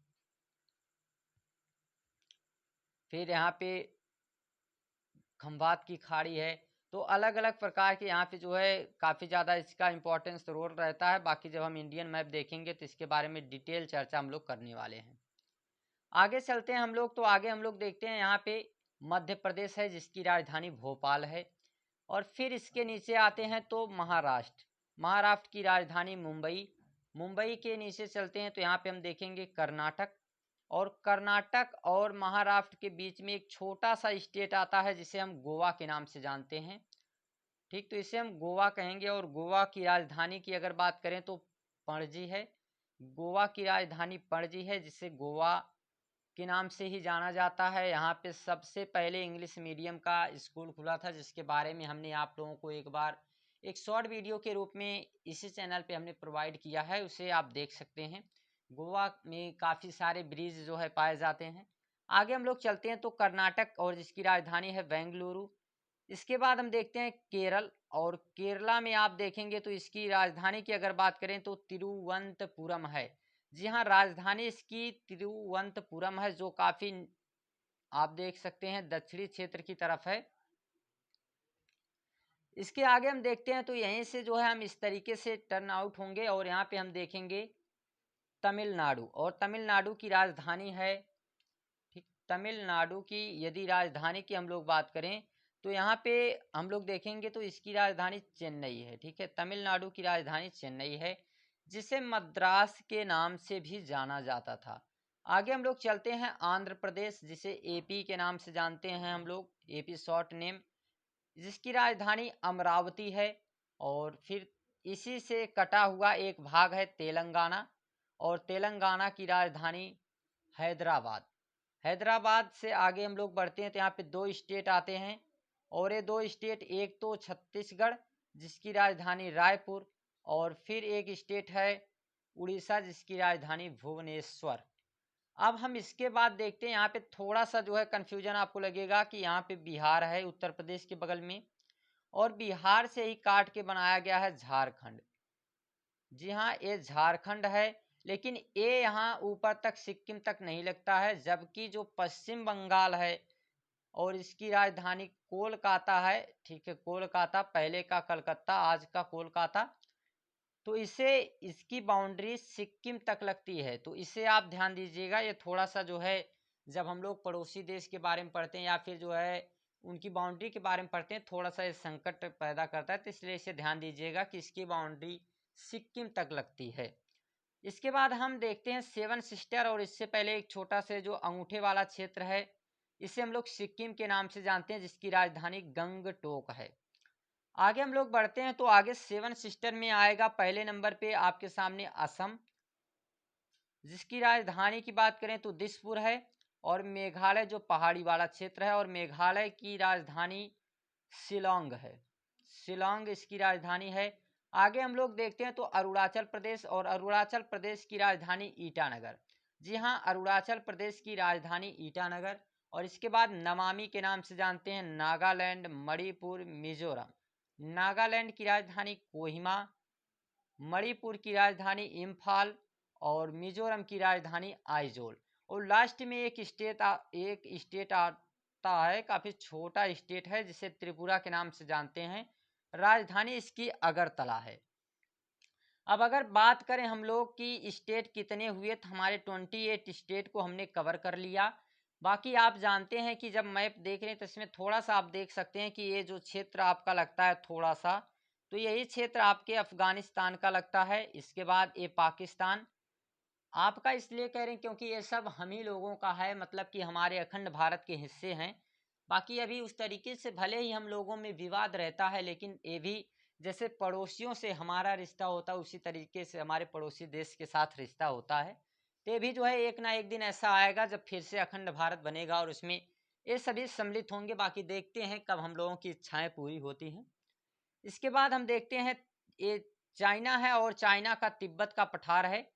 फिर यहाँ पे खंभात की खाड़ी है। तो अलग अलग प्रकार के यहाँ पे जो है काफ़ी ज़्यादा इसका इम्पोर्टेंस रोल रहता है। बाकी जब हम इंडियन मैप देखेंगे तो इसके बारे में डिटेल चर्चा हम लोग करने वाले हैं। आगे चलते हैं हम लोग, तो आगे हम लोग देखते हैं यहाँ पे मध्य प्रदेश है, जिसकी राजधानी भोपाल है। और फिर इसके नीचे आते हैं तो महाराष्ट्र। महाराष्ट्र की राजधानी मुंबई। मुंबई के नीचे चलते हैं तो यहाँ पे हम देखेंगे कर्नाटक। और कर्नाटक और महाराष्ट्र के बीच में एक छोटा सा स्टेट आता है जिसे हम गोवा के नाम से जानते हैं, ठीक। तो इसे हम गोवा कहेंगे। और गोवा की राजधानी की अगर बात करें तो पणजी है। गोवा की राजधानी पणजी है, जिसे गोवा के नाम से ही जाना जाता है। यहाँ पे सबसे पहले इंग्लिश मीडियम का स्कूल खुला था, जिसके बारे में हमने आप लोगों को एक बार एक शॉर्ट वीडियो के रूप में इसी चैनल पे हमने प्रोवाइड किया है, उसे आप देख सकते हैं। गोवा में काफ़ी सारे ब्रिज जो है पाए जाते हैं। आगे हम लोग चलते हैं तो कर्नाटक, और जिसकी राजधानी है बेंगलुरु। इसके बाद हम देखते हैं केरल, और केरला में आप देखेंगे तो इसकी राजधानी की अगर बात करें तो तिरुवनंतपुरम है। जी हाँ, राजधानी इसकी तिरुवनंतपुरम है, जो काफ़ी आप देख सकते हैं दक्षिणी क्षेत्र की तरफ है। इसके आगे हम देखते हैं तो यहीं से जो है हम इस तरीके से टर्न आउट होंगे और यहाँ पे हम देखेंगे तमिलनाडु, और तमिलनाडु की राजधानी है, ठीक, तमिलनाडु की यदि राजधानी की हम लोग बात करें तो यहाँ पे हम लोग देखेंगे तो इसकी राजधानी चेन्नई है, ठीक है, तमिलनाडु की राजधानी चेन्नई है, जिसे मद्रास के नाम से भी जाना जाता था। आगे हम लोग चलते हैं आंध्र प्रदेश, जिसे एपी के नाम से जानते हैं हम लोग, एपी शॉर्ट नेम, जिसकी राजधानी अमरावती है। और फिर इसी से कटा हुआ एक भाग है तेलंगाना, और तेलंगाना की राजधानी हैदराबाद। हैदराबाद से आगे हम लोग बढ़ते हैं तो यहाँ पे दो स्टेट आते हैं, और ये दो स्टेट, एक तो छत्तीसगढ़ जिसकी राजधानी रायपुर, और फिर एक स्टेट है उड़ीसा जिसकी राजधानी भुवनेश्वर। अब हम इसके बाद देखते हैं, यहाँ पे थोड़ा सा जो है कन्फ्यूजन आपको लगेगा कि यहाँ पे बिहार है उत्तर प्रदेश के बगल में, और बिहार से ही काट के बनाया गया है झारखंड। जी हाँ, ये झारखंड है, लेकिन ये यहाँ ऊपर तक सिक्किम तक नहीं लगता है, जबकि जो पश्चिम बंगाल है और इसकी राजधानी कोलकाता है, ठीक है, कोलकाता, पहले का कलकत्ता आज का कोलकाता, तो इसे, इसकी बाउंड्री सिक्किम तक लगती है। तो इसे आप ध्यान दीजिएगा, ये थोड़ा सा जो है जब हम लोग पड़ोसी देश के बारे में पढ़ते हैं या फिर जो है उनकी बाउंड्री के बारे में पढ़ते हैं, थोड़ा सा ये संकट पैदा करता है, तो इसलिए इसे ध्यान दीजिएगा कि इसकी बाउंड्री सिक्किम तक लगती है। इसके बाद हम देखते हैं सेवन सिस्टर, और इससे पहले एक छोटा से जो अंगूठे वाला क्षेत्र है, इसे हम लोग सिक्किम के नाम से जानते हैं, जिसकी राजधानी गंगटोक है। आगे हम लोग बढ़ते हैं तो आगे सेवन सिस्टर में आएगा पहले नंबर पे आपके सामने असम, जिसकी राजधानी की बात करें तो दिसपुर है, और मेघालय जो पहाड़ी वाला क्षेत्र है, और मेघालय की राजधानी शिलोंग है, शिलोंग इसकी राजधानी है। आगे हम लोग देखते हैं तो अरुणाचल प्रदेश, और अरुणाचल प्रदेश की राजधानी ईटानगर। जी हाँ, अरुणाचल प्रदेश की राजधानी ईटानगर। और इसके बाद नमामि के नाम से जानते हैं नागालैंड, मणिपुर, मिजोरम। नागालैंड की राजधानी कोहिमा, मणिपुर की राजधानी इम्फाल, और मिजोरम की राजधानी आइजोल। और लास्ट में एक स्टेट आता है, काफ़ी छोटा स्टेट है, जिसे त्रिपुरा के नाम से जानते हैं, राजधानी इसकी अगरतला है। अब अगर बात करें हम लोग कि स्टेट कितने हुए, तो हमारे 28 स्टेट को हमने कवर कर लिया। बाकी आप जानते हैं कि जब मैप देख रहे हैं तो इसमें थोड़ा सा आप देख सकते हैं कि ये जो क्षेत्र आपका लगता है थोड़ा सा, तो यही क्षेत्र आपके अफगानिस्तान का लगता है। इसके बाद ये पाकिस्तान आपका इसलिए कह रहे हैं क्योंकि ये सब हम ही लोगों का है, मतलब कि हमारे अखंड भारत के हिस्से हैं। बाकी अभी उस तरीके से भले ही हम लोगों में विवाद रहता है, लेकिन ये भी जैसे पड़ोसियों से हमारा रिश्ता होता है, उसी तरीके से हमारे पड़ोसी देश के साथ रिश्ता होता है। तो ये भी जो है एक ना एक दिन ऐसा आएगा जब फिर से अखंड भारत बनेगा और उसमें ये सभी सम्मिलित होंगे। बाकी देखते हैं कब हम लोगों की इच्छाएं पूरी होती हैं। इसके बाद हम देखते हैं ये चाइना है, और चाइना का तिब्बत का पठार है,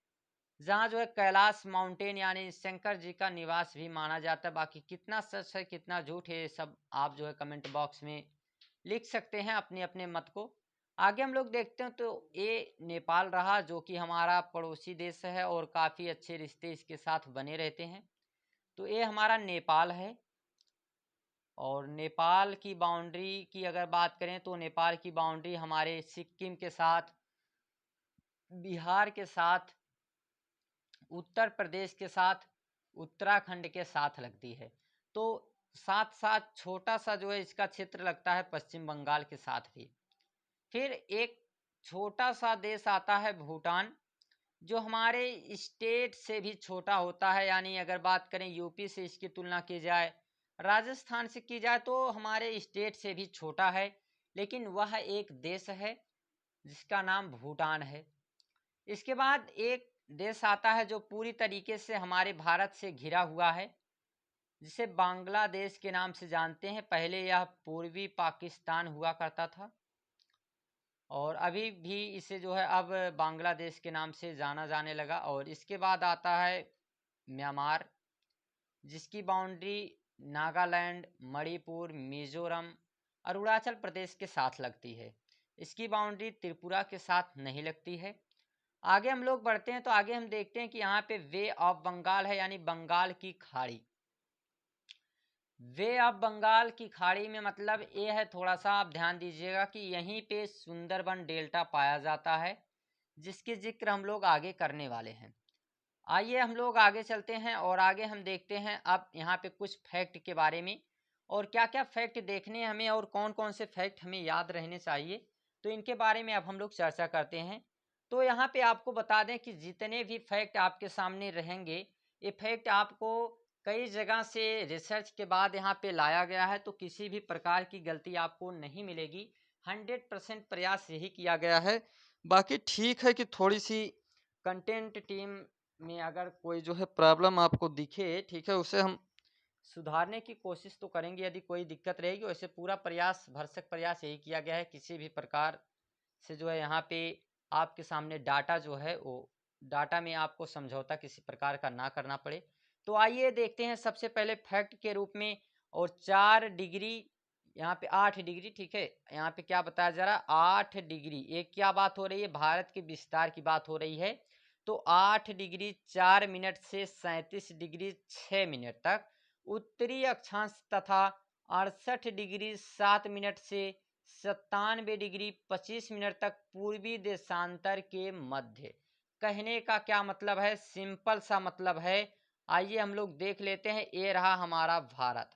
जहाँ जो है कैलाश माउंटेन यानी शंकर जी का निवास भी माना जाता है। बाकी कितना सच है कितना झूठ है, ये सब आप जो है कमेंट बॉक्स में लिख सकते हैं अपने अपने मत को। आगे हम लोग देखते हैं तो ये नेपाल रहा, जो कि हमारा पड़ोसी देश है और काफ़ी अच्छे रिश्ते इसके साथ बने रहते हैं। तो ये हमारा नेपाल है। और नेपाल की बाउंड्री की अगर बात करें तो नेपाल की बाउंड्री हमारे सिक्किम के साथ, बिहार के साथ, उत्तर प्रदेश के साथ, उत्तराखंड के साथ लगती है। तो साथ साथ छोटा सा जो है इसका क्षेत्र लगता है पश्चिम बंगाल के साथ भी। फिर एक छोटा सा देश आता है भूटान, जो हमारे स्टेट से भी छोटा होता है, यानी अगर बात करें यूपी से इसकी तुलना की जाए, राजस्थान से की जाए, तो हमारे स्टेट से भी छोटा है, लेकिन वह एक देश है जिसका नाम भूटान है। इसके बाद एक देश आता है जो पूरी तरीके से हमारे भारत से घिरा हुआ है, जिसे बांग्लादेश के नाम से जानते हैं। पहले यह पूर्वी पाकिस्तान हुआ करता था, और अभी भी इसे जो है अब बांग्लादेश के नाम से जाना जाने लगा। और इसके बाद आता है म्यांमार, जिसकी बाउंड्री नागालैंड, मणिपुर, मिजोरम, अरुणाचल प्रदेश के साथ लगती है। इसकी बाउंड्री त्रिपुरा के साथ नहीं लगती है। आगे हम लोग बढ़ते हैं तो आगे हम देखते हैं कि यहाँ पे वे ऑफ बंगाल है, यानी बंगाल की खाड़ी। वे ऑफ बंगाल की खाड़ी में मतलब ये है, थोड़ा सा आप ध्यान दीजिएगा कि यहीं पे सुंदरबन डेल्टा पाया जाता है, जिसके जिक्र हम लोग आगे करने वाले हैं। आइए हम लोग आगे चलते हैं और आगे हम देखते हैं अब यहाँ पे कुछ फैक्ट के बारे में, और क्या क्या फैक्ट देखने हैं हमें और कौन कौन से फैक्ट हमें याद रहने चाहिए, तो इनके बारे में अब हम लोग चर्चा करते हैं। तो यहाँ पे आपको बता दें कि जितने भी फैक्ट आपके सामने रहेंगे, ये फैक्ट आपको कई जगह से रिसर्च के बाद यहाँ पे लाया गया है, तो किसी भी प्रकार की गलती आपको नहीं मिलेगी। 100% प्रयास यही किया गया है। बाकी ठीक है कि थोड़ी सी कंटेंट टीम में अगर कोई जो है प्रॉब्लम आपको दिखे, ठीक है, उसे हम सुधारने की कोशिश तो करेंगे। यदि कोई दिक्कत रहेगी, वैसे पूरा प्रयास, भरसक प्रयास यही किया गया है, किसी भी प्रकार से जो है यहाँ पे आपके सामने डाटा जो है वो डाटा में आपको समझौता किसी प्रकार का ना करना पड़े। तो आइए देखते हैं सबसे पहले फैक्ट के रूप में। और 4 डिग्री, यहाँ पे 8 डिग्री, ठीक है, यहाँ पे क्या बताया जा रहा है, 8 डिग्री। एक क्या बात हो रही है, भारत के विस्तार की बात हो रही है। तो 8 डिग्री 4 मिनट से 37 डिग्री 6 मिनट तक उत्तरी अक्षांश तथा 68 डिग्री 7 मिनट से 97 डिग्री 25 मिनट तक पूर्वी देशांतर के मध्य। कहने का क्या मतलब है, सिंपल सा मतलब है। आइए हम लोग देख लेते हैं। ये रहा हमारा भारत,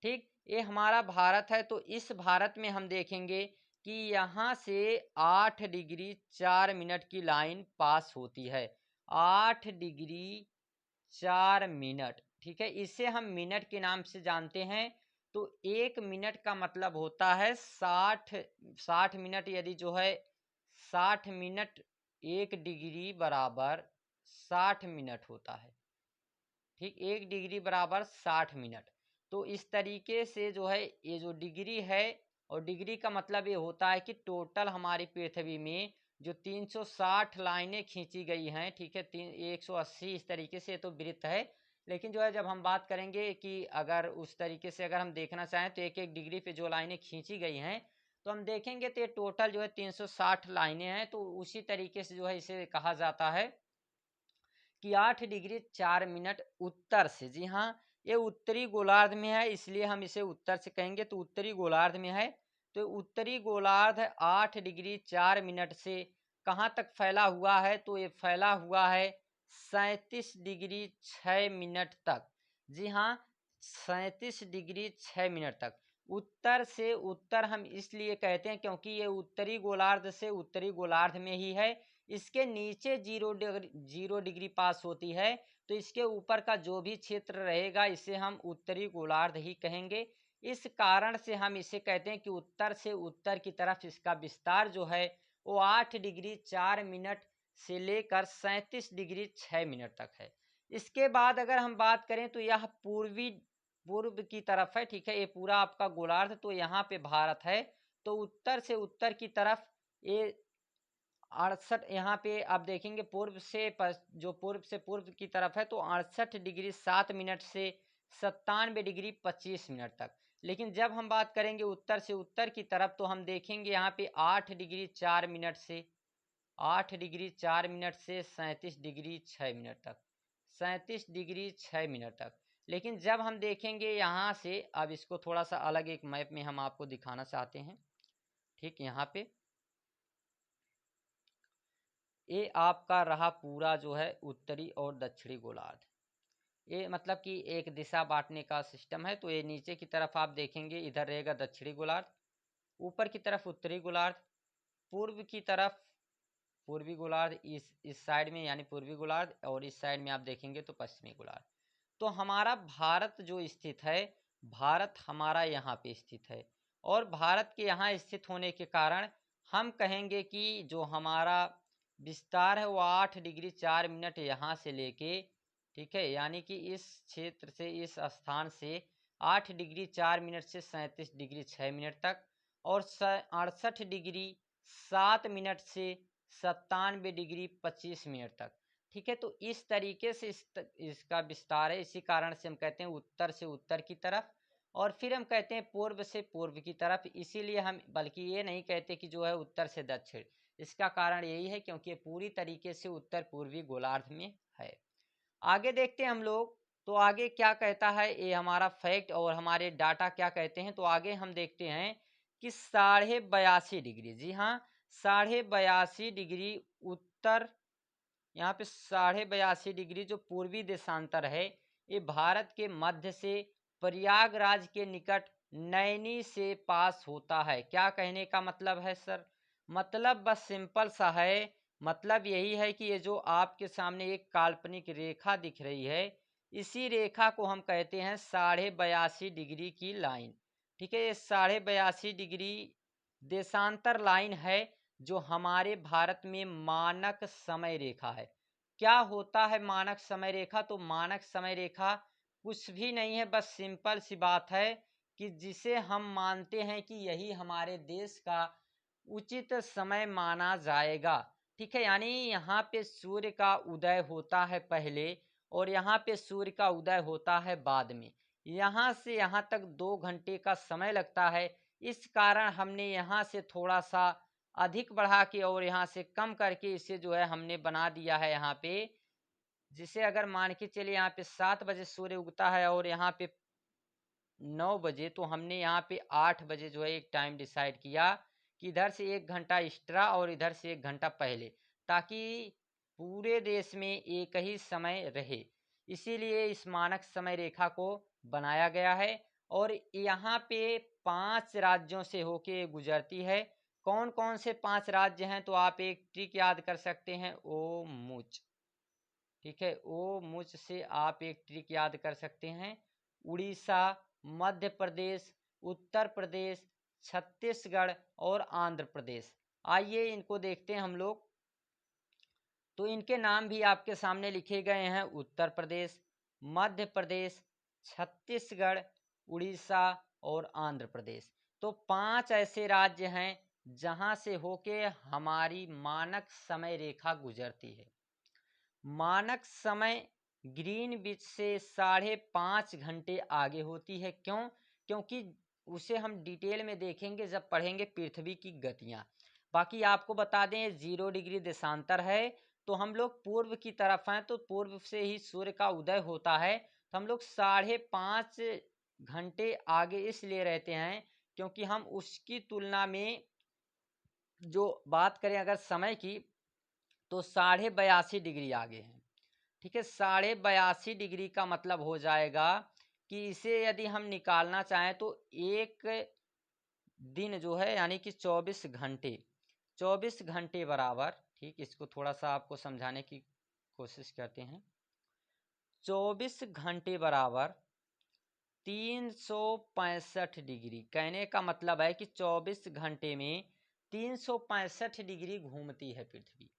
ठीक, ये हमारा भारत है। तो इस भारत में हम देखेंगे कि यहाँ से 8 डिग्री 4 मिनट की लाइन पास होती है। 8 डिग्री 4 मिनट, ठीक है, इसे हम मिनट के नाम से जानते हैं। तो 1 मिनट का मतलब होता है 60 मिनट। यदि जो है 60 मिनट, 1 डिग्री बराबर 60 मिनट होता है, ठीक, 1 डिग्री बराबर 60 मिनट। तो इस तरीके से जो है ये जो डिग्री है, और डिग्री का मतलब ये होता है कि टोटल हमारी पृथ्वी में जो 360 लाइनें खींची गई हैं, ठीक है, 180 इस तरीके से, तो वृत्त है। लेकिन जो है जब हम बात करेंगे कि अगर उस तरीके से अगर हम देखना चाहें तो एक एक डिग्री पे जो लाइनें खींची गई हैं, तो हम देखेंगे तो ये टोटल जो है 360 लाइनें हैं। तो उसी तरीके से जो है इसे कहा जाता है कि 8 डिग्री 4 मिनट उत्तर से। जी हाँ, ये उत्तरी गोलार्ध में है, इसलिए हम इसे उत्तर से कहेंगे। तो उत्तरी गोलार्ध में है, तो उत्तरी गोलार्ध 8 डिग्री 4 मिनट से कहाँ तक फैला हुआ है, तो ये फैला हुआ है 37 डिग्री 6 मिनट तक। जी हाँ, 37 डिग्री 6 मिनट तक। उत्तर से उत्तर हम इसलिए कहते हैं क्योंकि ये उत्तरी गोलार्ध से उत्तरी गोलार्ध में ही है। इसके नीचे 0 डिग्री पास होती है, तो इसके ऊपर का जो भी क्षेत्र रहेगा इसे हम उत्तरी गोलार्ध ही कहेंगे। इस कारण से हम इसे कहते हैं कि उत्तर से उत्तर की तरफ इसका विस्तार जो है वो 8 डिग्री 4 मिनट से लेकर 37 डिग्री 6 मिनट तक है। इसके बाद अगर हम बात करें तो यह पूर्व की तरफ है, ठीक है, ये पूरा आपका गोलार्ध, तो यहाँ पे भारत है। तो उत्तर से उत्तर की तरफ ये 68, यहाँ पे आप देखेंगे जो पूर्व से पूर्व की तरफ है, तो 68 डिग्री 7 मिनट से 97 डिग्री 25 मिनट तक। लेकिन जब हम बात करेंगे उत्तर से उत्तर की तरफ, तो हम देखेंगे यहाँ पे 8 डिग्री 4 मिनट से 37 डिग्री 6 मिनट तक, 37 डिग्री 6 मिनट तक। लेकिन जब हम देखेंगे यहाँ से, अब इसको थोड़ा सा अलग एक मैप में हम आपको दिखाना चाहते हैं, ठीक, यहाँ पे ये आपका रहा पूरा जो है उत्तरी और दक्षिणी गोलार्ध। ये मतलब कि एक दिशा बांटने का सिस्टम है। तो ये नीचे की तरफ आप देखेंगे, इधर रहेगा दक्षिणी गोलार्ध, ऊपर की तरफ उत्तरी गोलार्ध, पूर्व की तरफ पूर्वी गोलार्ध, इस साइड में यानी पूर्वी गोलार्ध, और इस साइड में आप देखेंगे तो पश्चिमी गोलार्ध। तो हमारा भारत जो स्थित है, भारत हमारा यहाँ पे स्थित है, और भारत के यहाँ स्थित होने के कारण हम कहेंगे कि जो हमारा विस्तार है वो 8 डिग्री 4 मिनट यहाँ से लेके, ठीक है, यानी कि इस क्षेत्र से, इस स्थान से 8 डिग्री 4 मिनट से 37 डिग्री 6 मिनट तक, और 68 डिग्री 7 मिनट से 97 डिग्री 25 मिनट तक, ठीक है। तो इस तरीके से इसका विस्तार है। इसी कारण से हम कहते हैं उत्तर से उत्तर की तरफ, और फिर हम कहते हैं पूर्व से पूर्व की तरफ। इसीलिए हम बल्कि ये नहीं कहते कि जो है उत्तर से दक्षिण। इसका कारण यही है क्योंकि ये पूरी तरीके से उत्तर पूर्वी गोलार्ध में है। आगे देखते हैं हम लोग तो आगे क्या कहता है ये हमारा फैक्ट और हमारे डाटा क्या कहते हैं, तो आगे हम देखते हैं कि 82.5 डिग्री, जी हाँ 82.5 डिग्री उत्तर, यहाँ पे 82.5 डिग्री जो पूर्वी देशांतर है, ये भारत के मध्य से प्रयागराज के निकट नैनी से पास होता है। क्या कहने का मतलब है सर? मतलब बस सिंपल सा है, मतलब यही है कि ये जो आपके सामने एक काल्पनिक रेखा दिख रही है, इसी रेखा को हम कहते हैं 82.5 डिग्री की लाइन। ठीक है, ये 82.5 डिग्री देशांतर लाइन है जो हमारे भारत में मानक समय रेखा है। क्या होता है मानक समय रेखा? तो मानक समय रेखा कुछ भी नहीं है, बस सिंपल सी बात है कि जिसे हम मानते हैं कि यही हमारे देश का उचित समय माना जाएगा। ठीक है, यानी यहाँ पे सूर्य का उदय होता है पहले और यहाँ पे सूर्य का उदय होता है बाद में। यहाँ से यहाँ तक 2 घंटे का समय लगता है। इस कारण हमने यहाँ से थोड़ा-सा अधिक बढ़ा के और यहाँ से कम करके इसे जो है हमने बना दिया है यहाँ पे, जिसे अगर मान के चलिए यहाँ पे 7 बजे सूर्य उगता है और यहाँ पे 9 बजे, तो हमने यहाँ पे 8 बजे जो है एक टाइम डिसाइड किया कि इधर से 1 घंटा एक्स्ट्रा और इधर से 1 घंटा पहले, ताकि पूरे देश में एक ही समय रहे। इसीलिए इस मानक समय रेखा को बनाया गया है और यहाँ पे 5 राज्यों से होके गुजरती है। कौन-कौन से 5 राज्य हैं? तो आप एक ट्रिक याद कर सकते हैं, ओमुच। ठीक है, ओमुच से आप एक ट्रिक याद कर सकते हैं। उड़ीसा, मध्य प्रदेश, उत्तर प्रदेश, छत्तीसगढ़ और आंध्र प्रदेश। आइए इनको देखते हैं हम लोग। तो इनके नाम भी आपके सामने लिखे गए हैं, उत्तर प्रदेश, मध्य प्रदेश, छत्तीसगढ़, उड़ीसा और आंध्र प्रदेश। तो 5 ऐसे राज्य हैं जहां से होके हमारी मानक समय रेखा गुजरती है। मानक समय ग्रीनविच से 5.5 घंटे आगे होती है। क्यों? क्योंकि उसे हम डिटेल में देखेंगे जब पढ़ेंगे पृथ्वी की गतियां। बाकी आपको बता दें 0 डिग्री देशांतर है, तो हम लोग पूर्व की तरफ हैं, तो पूर्व से ही सूर्य का उदय होता है, तो हम लोग 5.5 घंटे आगे इसलिए रहते हैं क्योंकि हम उसकी तुलना में जो बात करें अगर समय की, तो 82.5 डिग्री आगे हैं। ठीक है, 82.5 डिग्री का मतलब हो जाएगा कि इसे यदि हम निकालना चाहें तो एक दिन जो है यानी कि 24 घंटे, 24 घंटे बराबर, ठीक, इसको थोड़ा सा आपको समझाने की कोशिश करते हैं। 24 घंटे बराबर 365 डिग्री। कहने का मतलब है कि 24 घंटे में 365 डिग्री घूमती है पृथ्वी।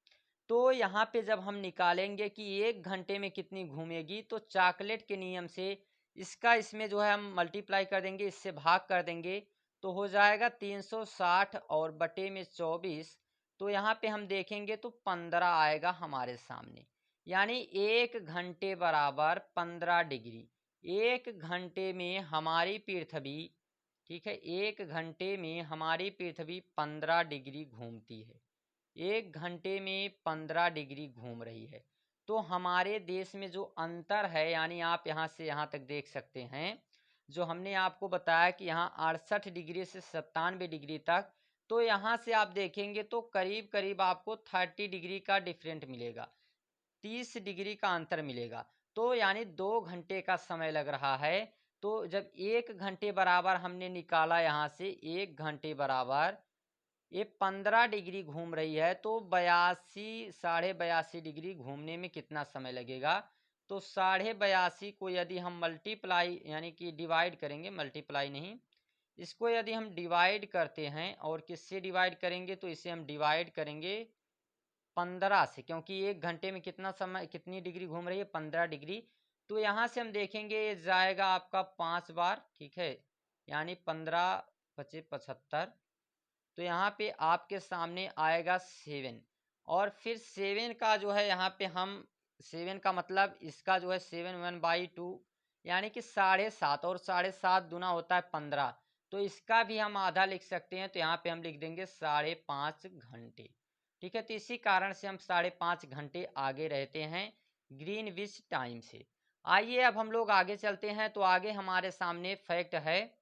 तो यहाँ पे जब हम निकालेंगे कि 1 घंटे में कितनी घूमेगी, तो चॉकलेट के नियम से इसका इसमें जो है हम मल्टीप्लाई कर देंगे, इससे भाग कर देंगे, तो हो जाएगा 360 और बटे में 24। तो यहाँ पे हम देखेंगे तो 15 आएगा हमारे सामने, यानी 1 घंटे बराबर 15 डिग्री। 1 घंटे में हमारी पृथ्वी, ठीक है, 1 घंटे में हमारी पृथ्वी 15 डिग्री घूमती है। 1 घंटे में 15 डिग्री घूम रही है। तो हमारे देश में जो अंतर है, यानी आप यहाँ से यहाँ तक देख सकते हैं, जो हमने आपको बताया कि यहाँ 68 डिग्री से 97 डिग्री तक, तो यहाँ से आप देखेंगे तो करीब करीब आपको 30 डिग्री का डिफरेंट मिलेगा, 30 डिग्री का अंतर मिलेगा। तो यानी 2 घंटे का समय लग रहा है। तो जब 1 घंटे बराबर हमने निकाला यहाँ से, 1 घंटे बराबर ये 15 डिग्री घूम रही है, तो 82 डिग्री घूमने में कितना समय लगेगा? तो 82 को यदि हम मल्टीप्लाई यानी कि डिवाइड करेंगे, मल्टीप्लाई नहीं, इसको यदि हम डिवाइड करते हैं, और किससे डिवाइड करेंगे? तो इसे हम डिवाइड करेंगे 15 से, क्योंकि 1 घंटे में कितना समय, कितनी डिग्री घूम रही है? 15 डिग्री। तो यहाँ से हम देखेंगे ये जाएगा आपका 5 बार, ठीक है, यानी 15 पचे 75। तो यहाँ पे आपके सामने आएगा 7, और फिर 7 का जो है यहाँ पे हम 7 का मतलब इसका जो है 7 1/2, यानी कि 7.5, और 7.5 दूना होता है 15, तो इसका भी हम आधा लिख सकते हैं। तो यहाँ पे हम लिख देंगे 5.5 घंटे। ठीक है, तो इसी कारण से हम 5.5 घंटे आगे रहते हैं ग्रीनविच टाइम से। आइए अब हम लोग आगे चलते हैं। तो आगे हमारे सामने फैक्ट है,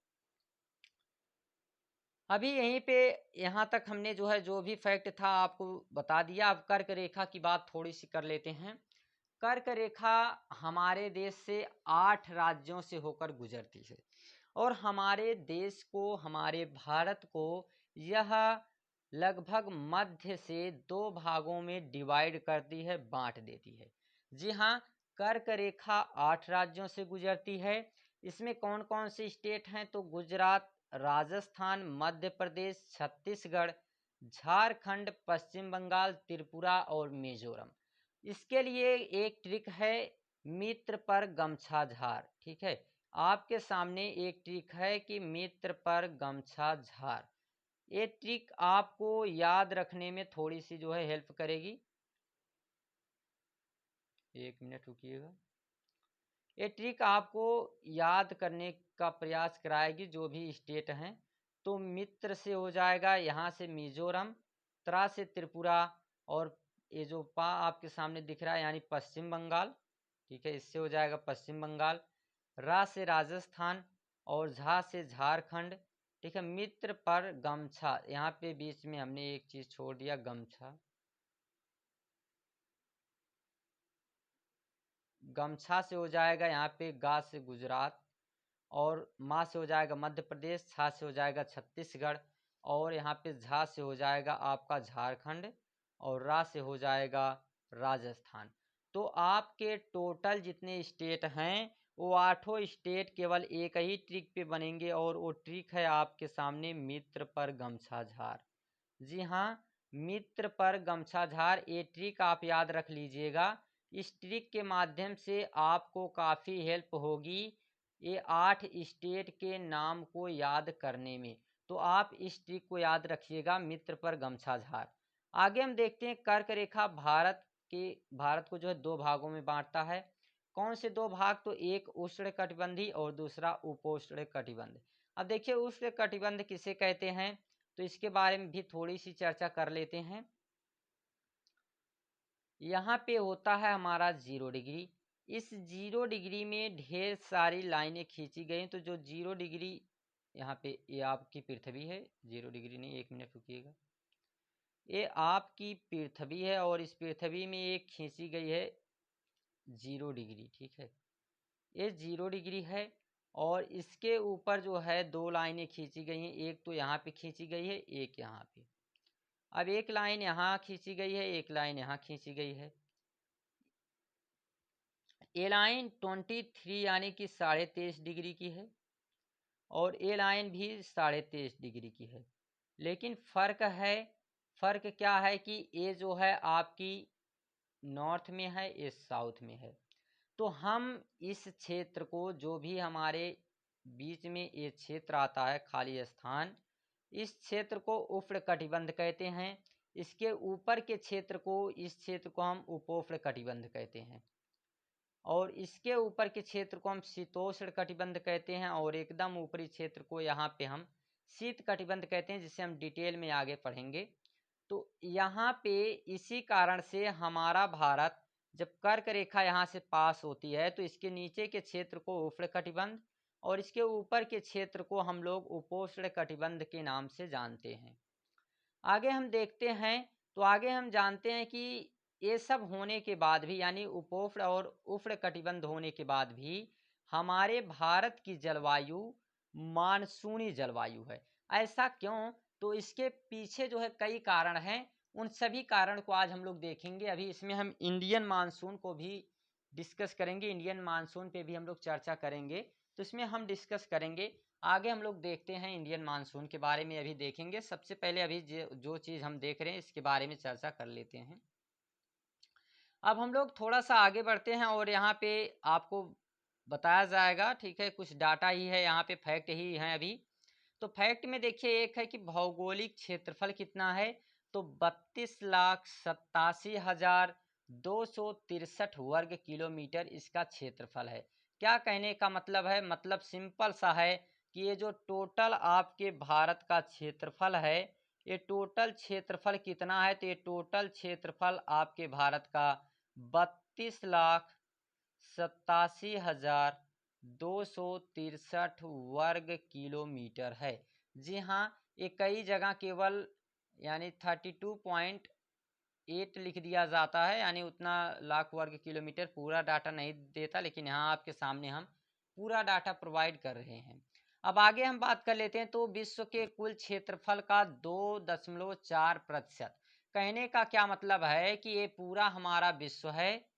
अभी यहीं पे यहाँ तक हमने जो है जो भी फैक्ट था आपको बता दिया। अब कर्क रेखा की बात थोड़ी सी कर लेते हैं। कर्क रेखा हमारे देश से 8 राज्यों से होकर गुजरती है और हमारे देश को, हमारे भारत को यह लगभग मध्य से 2 भागों में डिवाइड करती है, बांट देती है। जी हाँ, कर्क रेखा 8 राज्यों से गुजरती है। इसमें कौन कौन से स्टेट हैं? तो गुजरात, राजस्थान, मध्य प्रदेश, छत्तीसगढ़, झारखंड, पश्चिम बंगाल, त्रिपुरा और मिजोरम। इसके लिए एक ट्रिक है, मित्र पर गमछा झार। ठीक है, आपके सामने एक ट्रिक है कि मित्र पर गमछा झार। ये ट्रिक आपको याद रखने में थोड़ी सी जो है हेल्प करेगी। एक मिनट रुकिएगा। ये ट्रिक आपको याद करने का प्रयास कराएगी जो भी स्टेट हैं। तो मित्र से हो जाएगा यहाँ से मिजोरम, त्रा से त्रिपुरा, और ये जो पा आपके सामने दिख रहा है यानी पश्चिम बंगाल। ठीक है, इससे हो जाएगा पश्चिम बंगाल। रा से राजस्थान और झा से झारखंड। ठीक है, मित्र पर गमछा, यहाँ पे बीच में हमने एक चीज छोड़ दिया, गमछा। गमछा से हो जाएगा यहाँ पे गा से गुजरात, और मा से हो जाएगा मध्य प्रदेश, छा से हो जाएगा छत्तीसगढ़, और यहाँ पे झा से हो जाएगा आपका झारखंड, और रा से हो जाएगा राजस्थान। तो आपके टोटल जितने स्टेट हैं वो 8 स्टेट केवल एक ही ट्रिक पे बनेंगे, और वो ट्रिक है आपके सामने, मित्र पर गमछा झार। जी हाँ, मित्र पर गमछा झार, ये ट्रिक आप याद रख लीजिएगा। इस ट्रिक के माध्यम से आपको काफ़ी हेल्प होगी ये 8 स्टेट के नाम को याद करने में। तो आप इस ट्रिक को याद रखिएगा, मित्र पर गमछा झार। आगे हम देखते हैं, कर्क रेखा भारत को जो है 2 भागों में बांटता है। कौन से 2 भाग? तो एक उष्ण कटिबंधी और दूसरा उपोष्ण कटिबंध। अब देखिए, उष्ण कटिबंध किसे कहते हैं, तो इसके बारे में भी थोड़ी सी चर्चा कर लेते हैं। यहाँ पे होता है हमारा 0 डिग्री। इस 0 डिग्री में ढेर सारी लाइनें खींची गई। तो जो 0 डिग्री यहाँ पे, ये आपकी पृथ्वी है। 0 डिग्री नहीं, एक मिनट रुकिएगा। ये आपकी पृथ्वी है और इस पृथ्वी में एक खींची गई है 0 डिग्री। ठीक है, ये 0 डिग्री है और इसके ऊपर जो है 2 लाइनें खींची गई हैं। एक तो यहाँ पे खींची गई है, एक यहाँ पे। अब एक लाइन यहाँ खींची गई है, एक लाइन यहाँ खींची गई है। ए लाइन 23 यानी कि 23.5 डिग्री की है और ए लाइन भी 23.5 डिग्री की है। लेकिन फर्क क्या है कि ये जो है आपकी नॉर्थ में है, ये साउथ में है। तो हम इस क्षेत्र को, जो भी हमारे बीच में ये क्षेत्र आता है खाली स्थान, इस क्षेत्र को उष्ण कटिबंध कहते हैं। इसके ऊपर के क्षेत्र को, इस क्षेत्र को हम उपोष्ण कटिबंध कहते हैं, और इसके ऊपर के क्षेत्र को हम शीतोष्ण कटिबंध कहते हैं, और एकदम ऊपरी क्षेत्र को यहाँ पे हम शीत कटिबंध कहते हैं, जिसे हम डिटेल में आगे पढ़ेंगे। तो यहाँ पे इसी कारण से हमारा भारत, जब कर्क रेखा यहाँ से पास होती है तो इसके नीचे के क्षेत्र को उष्ण कटिबंध और इसके ऊपर के क्षेत्र को हम लोग उपोष्ण कटिबंध के नाम से जानते हैं। आगे हम देखते हैं, तो आगे हम जानते हैं कि ये सब होने के बाद भी, यानी उपोष्ण और उष्ण कटिबंध होने के बाद भी, हमारे भारत की जलवायु मानसूनी जलवायु है। ऐसा क्यों? तो इसके पीछे जो है कई कारण हैं। उन सभी कारण को आज हम लोग देखेंगे। अभी इसमें हम इंडियन मानसून को भी डिस्कस करेंगे, इंडियन मानसून पे भी हम लोग चर्चा करेंगे। तो इसमें हम डिस्कस करेंगे। आगे हम लोग देखते हैं इंडियन मानसून के बारे में, अभी देखेंगे। सबसे पहले अभी जो चीज़ हम देख रहे हैं इसके बारे में चर्चा कर लेते हैं। अब हम लोग थोड़ा सा आगे बढ़ते हैं और यहाँ पे आपको बताया जाएगा। ठीक है, कुछ डाटा ही है यहाँ पे, फैक्ट ही है अभी। तो फैक्ट में देखिए, एक है कि भौगोलिक क्षेत्रफल कितना है, तो 32,87,263 वर्ग किलोमीटर इसका क्षेत्रफल है। क्या कहने का मतलब है? मतलब सिंपल सा है कि ये जो टोटल आपके भारत का क्षेत्रफल है, ये टोटल क्षेत्रफल कितना है, तो ये टोटल क्षेत्रफल आपके भारत का 32,87,263 87,263 वर्ग किलोमीटर है। जी हाँ, ये कई जगह केवल यानी 32.8 लिख दिया जाता है, यानी उतना लाख वर्ग किलोमीटर पूरा डाटा नहीं देता, लेकिन यहाँ आपके सामने हम पूरा डाटा प्रोवाइड कर रहे हैं। अब आगे हम बात कर लेते हैं। तो विश्व के कुल क्षेत्रफल का 2.4%। कहने का क्या मतलब है कि ये पूरा हमारा विश्व है,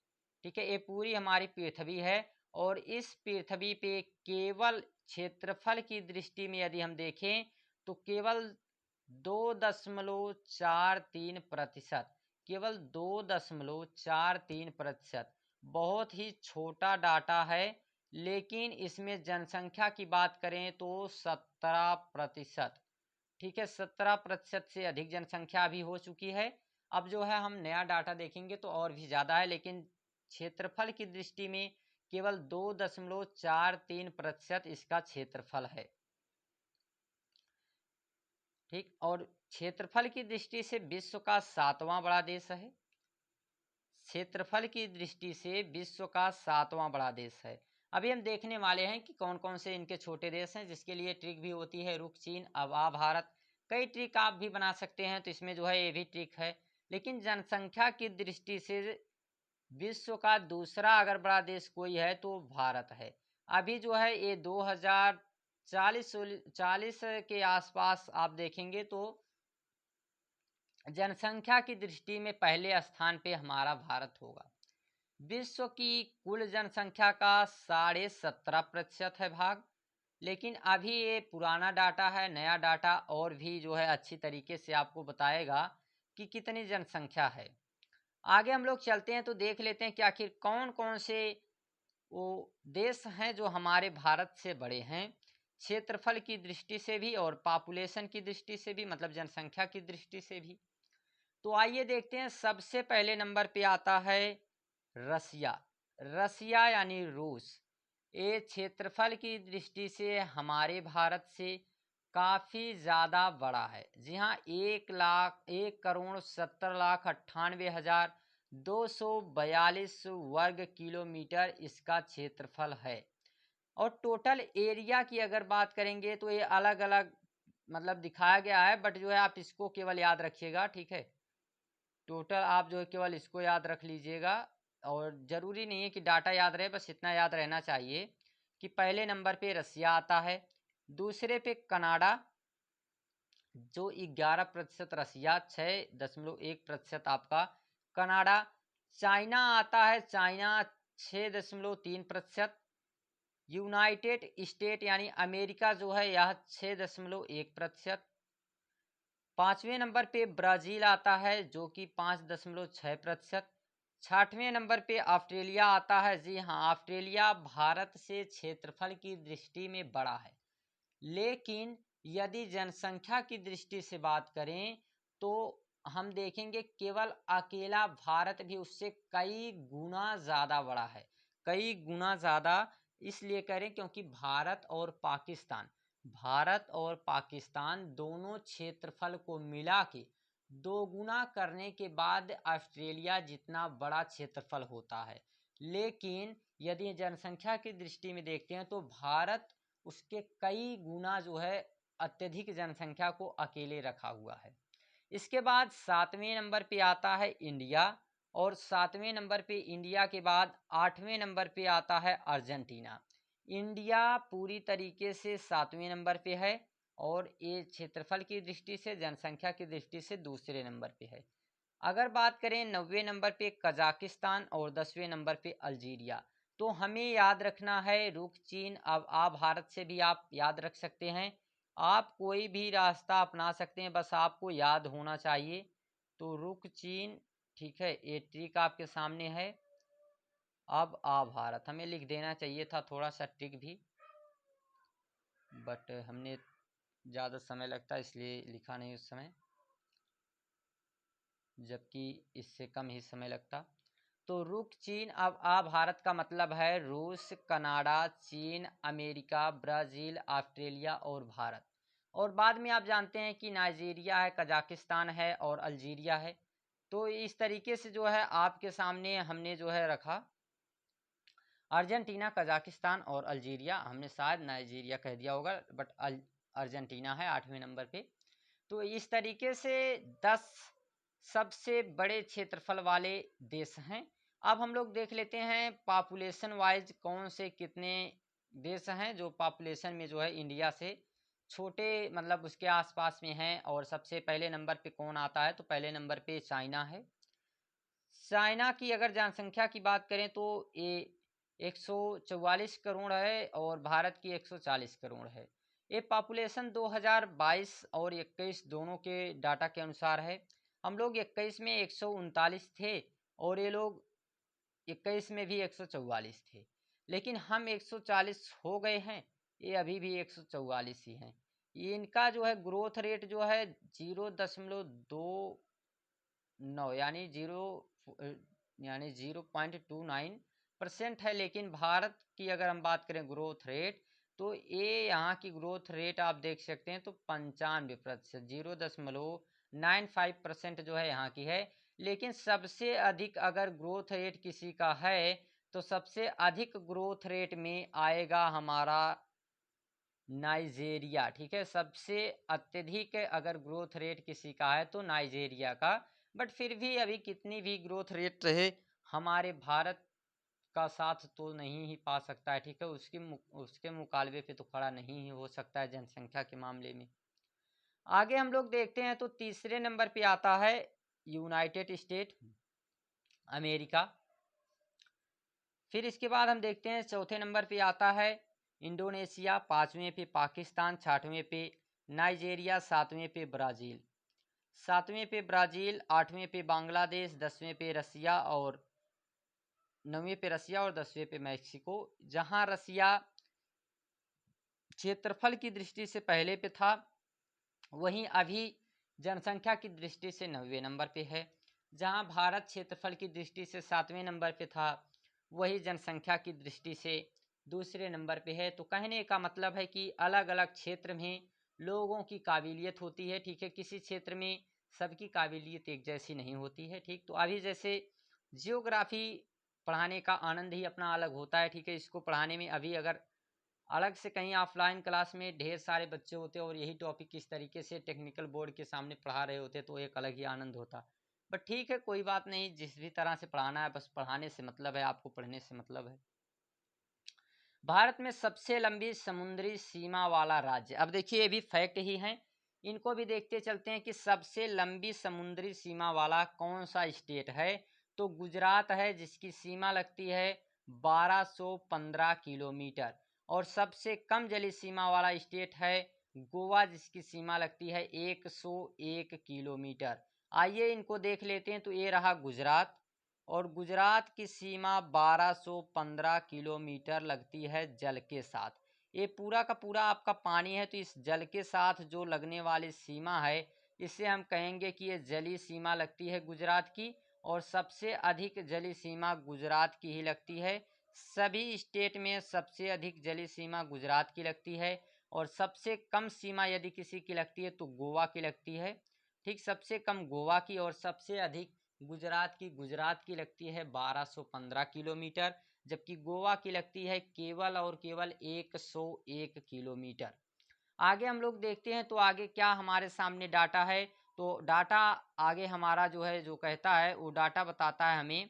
ठीक है, ये पूरी हमारी पृथ्वी है, और इस पृथ्वी पे केवल क्षेत्रफल की दृष्टि में यदि हम देखें तो केवल 2.43%, केवल 2.43%, बहुत ही छोटा डाटा है। लेकिन इसमें जनसंख्या की बात करें तो 17%, ठीक है, 17% से अधिक जनसंख्या भी हो चुकी है। अब जो है हम नया डाटा देखेंगे तो और भी ज़्यादा है, लेकिन क्षेत्रफल की दृष्टि में केवल 2.43% इसका क्षेत्रफल है, ठीक। और क्षेत्रफल की दृष्टि से विश्व का 7वां बड़ा देश है, क्षेत्रफल की दृष्टि से विश्व का 7वां बड़ा देश है। अभी हम देखने वाले हैं कि कौन कौन से इनके छोटे देश हैं, जिसके लिए ट्रिक भी होती है, रुख चीन अब आ भारत। कई ट्रिक आप भी बना सकते हैं, तो इसमें जो है ये भी ट्रिक है। लेकिन जनसंख्या की दृष्टि से विश्व का दूसरा अगर बड़ा देश कोई है तो भारत है। अभी जो है ये 2040 के आसपास आप देखेंगे तो जनसंख्या की दृष्टि में पहले स्थान पे हमारा भारत होगा। विश्व की कुल जनसंख्या का 17.5% है भाग। लेकिन अभी ये पुराना डाटा है, नया डाटा और भी जो है अच्छी तरीके से आपको बताएगा कि कितनी जनसंख्या है। आगे हम लोग चलते हैं तो देख लेते हैं कि आखिर कौन कौन से वो देश हैं जो हमारे भारत से बड़े हैं, क्षेत्रफल की दृष्टि से भी और पॉपुलेशन की दृष्टि से भी, मतलब जनसंख्या की दृष्टि से भी। तो आइए देखते हैं। सबसे पहले नंबर पे आता है रसिया। रसिया यानी रूस। ये क्षेत्रफल की दृष्टि से हमारे भारत से काफ़ी ज़्यादा बड़ा है। जी हाँ, 1,70,98,242 वर्ग किलोमीटर इसका क्षेत्रफल है। और टोटल एरिया की अगर बात करेंगे तो ये अलग अलग मतलब दिखाया गया है, बट जो है आप इसको केवल याद रखिएगा, ठीक है। टोटल आप जो है केवल इसको याद रख लीजिएगा, और ज़रूरी नहीं है कि डाटा याद रहे, बस इतना याद रहना चाहिए कि पहले नंबर पे रसिया आता है, दूसरे पे कनाडा जो 11% रसिया, 6.1% आपका कनाडा। चाइना आता है, चाइना 6.3%। यूनाइटेड स्टेट यानी अमेरिका जो है यह 6.1%। पाँचवें नंबर पे ब्राज़ील आता है जो कि 5.6%। छठवें नंबर पे ऑस्ट्रेलिया आता है। जी हाँ, ऑस्ट्रेलिया भारत से क्षेत्रफल की दृष्टि में बड़ा है, लेकिन यदि जनसंख्या की दृष्टि से बात करें तो हम देखेंगे केवल अकेला भारत भी उससे कई गुना ज़्यादा बड़ा है, कई गुना ज़्यादा। इसलिए करें क्योंकि भारत और पाकिस्तान दोनों क्षेत्रफल को मिला के दोगुना करने के बाद ऑस्ट्रेलिया जितना बड़ा क्षेत्रफल होता है। लेकिन यदि जनसंख्या की दृष्टि में देखते हैं तो भारत उसके कई गुना जो है अत्यधिक जनसंख्या को अकेले रखा हुआ है। इसके बाद 7वें नंबर पे आता है इंडिया, और 7वें नंबर पे इंडिया के बाद 8वें नंबर पे आता है अर्जेंटीना। इंडिया पूरी तरीके से 7वें नंबर पे है, और ये क्षेत्रफल की दृष्टि से, जनसंख्या की दृष्टि से दूसरे नंबर पे है। अगर बात करें 9वें नंबर पे कजाकिस्तान और 10वें नंबर पे अल्जीरिया। तो हमें याद रखना है रुख चीन अब आ भारत से भी आप याद रख सकते हैं। आप कोई भी रास्ता अपना सकते हैं, बस आपको याद होना चाहिए। तो रुख चीन, ठीक है, ये ट्रिक आपके सामने है। अब आ भारत हमें लिख देना चाहिए था, थोड़ा सा ट्रिक भी, बट हमने ज़्यादा समय लगता इसलिए लिखा नहीं उस समय, जबकि इससे कम ही समय लगता। तो रुख चीन अब आ भारत का मतलब है रूस, कनाडा, चीन, अमेरिका, ब्राज़ील, ऑस्ट्रेलिया और भारत। और बाद में आप जानते हैं कि नाइजीरिया है, कजाकिस्तान है और अल्जीरिया है। तो इस तरीके से जो है आपके सामने हमने जो है रखा। अर्जेंटीना, कजाकिस्तान और अल्जीरिया, हमने शायद नाइजीरिया कह दिया होगा, बट अर्जेंटीना है 8वें नंबर पे। तो इस तरीके से 10 सबसे बड़े क्षेत्रफल वाले देश हैं। अब हम लोग देख लेते हैं पॉपुलेशन वाइज कौन से कितने देश हैं जो पॉपुलेशन में जो है इंडिया से छोटे, मतलब उसके आसपास में हैं। और सबसे पहले नंबर पे कौन आता है, तो पहले नंबर पे चाइना है। चाइना की अगर जनसंख्या की बात करें तो ये 144 करोड़ है और भारत की 140 करोड़ है। ये पॉपुलेशन 2022 और 21 दोनों के डाटा के अनुसार है। हम लोग 21 में 139 थे और ये लोग 21 में भी 144 थे, लेकिन हम 140 हो गए हैं, ये अभी भी 144 ही हैं। इनका जो है ग्रोथ रेट जो है 0.29 यानी 0.29% है। लेकिन भारत की अगर हम बात करें ग्रोथ रेट, तो ये यहाँ की ग्रोथ रेट आप देख सकते हैं तो 95%, 0.95% जो है यहाँ की है। लेकिन सबसे अधिक अगर ग्रोथ रेट किसी का है तो सबसे अधिक ग्रोथ रेट में आएगा हमारा नाइजेरिया। ठीक है, सबसे अत्यधिक अगर ग्रोथ रेट किसी का है तो नाइजेरिया का। बट फिर भी अभी कितनी भी ग्रोथ रेट रहे, हमारे भारत का साथ तो नहीं ही पा सकता है। ठीक है, उसके मुकाबले पे तो खड़ा नहीं ही हो सकता है जनसंख्या के मामले में। आगे हम लोग देखते हैं तो तीसरे नंबर पे आता है यूनाइटेड स्टेट अमेरिका। फिर इसके बाद हम देखते हैं चौथे नंबर पे आता है इंडोनेशिया, 5वें पे पाकिस्तान, 6वें पे नाइजेरिया, 7वें पे ब्राज़ील, 8वें पे बांग्लादेश, 10वें पे रसिया और 9वें पे रसिया और 10वें पे मैक्सिको। जहां रसिया क्षेत्रफल की दृष्टि से पहले पे था, वहीं अभी जनसंख्या की दृष्टि से 9वें नंबर पे है। जहां भारत क्षेत्रफल की दृष्टि से 7वें नंबर पे था, वही जनसंख्या की दृष्टि से दूसरे नंबर पे है। तो कहने का मतलब है कि अलग अलग क्षेत्र में लोगों की काबिलियत होती है। ठीक है, किसी क्षेत्र में सबकी काबिलियत एक जैसी नहीं होती है। ठीक, तो अभी जैसे जियोग्राफी पढ़ाने का आनंद ही अपना अलग होता है। ठीक है, इसको पढ़ाने में अभी अगर अलग से कहीं ऑफलाइन क्लास में ढेर सारे बच्चे होते और यही टॉपिक किस तरीके से टेक्निकल बोर्ड के सामने पढ़ा रहे होते तो एक अलग ही आनंद होता। बट ठीक है, कोई बात नहीं, जिस भी तरह से पढ़ाना है, बस पढ़ाने से मतलब है, आपको पढ़ने से मतलब है। भारत में सबसे लंबी समुद्री सीमा वाला राज्य, अब देखिए ये भी फैक्ट ही है, इनको भी देखते चलते हैं कि सबसे लंबी समुद्री सीमा वाला कौन सा स्टेट है। तो गुजरात है, जिसकी सीमा लगती है 1215 किलोमीटर। और सबसे कम जलीय सीमा वाला स्टेट है गोवा, जिसकी सीमा लगती है 101 किलोमीटर। आइए इनको देख लेते हैं। तो ये रहा गुजरात, और गुजरात की सीमा 1215 किलोमीटर लगती है जल के साथ। ये पूरा का पूरा आपका पानी है, तो इस जल के साथ जो लगने वाली सीमा है, इसे हम कहेंगे कि ये जलीय सीमा लगती है गुजरात की। और सबसे अधिक जलीय सीमा गुजरात की ही लगती है। सभी स्टेट में सबसे अधिक जलीय सीमा गुजरात की लगती है। और सबसे कम सीमा यदि किसी की लगती है तो गोवा की लगती है। ठीक, सबसे कम गोवा की और सबसे अधिक गुजरात की लगती है 1215 किलोमीटर, जबकि गोवा की लगती है केवल और केवल 101 किलोमीटर। आगे हम लोग देखते हैं तो आगे क्या हमारे सामने डाटा है। तो डाटा आगे हमारा जो है जो कहता है, वो डाटा बताता है हमें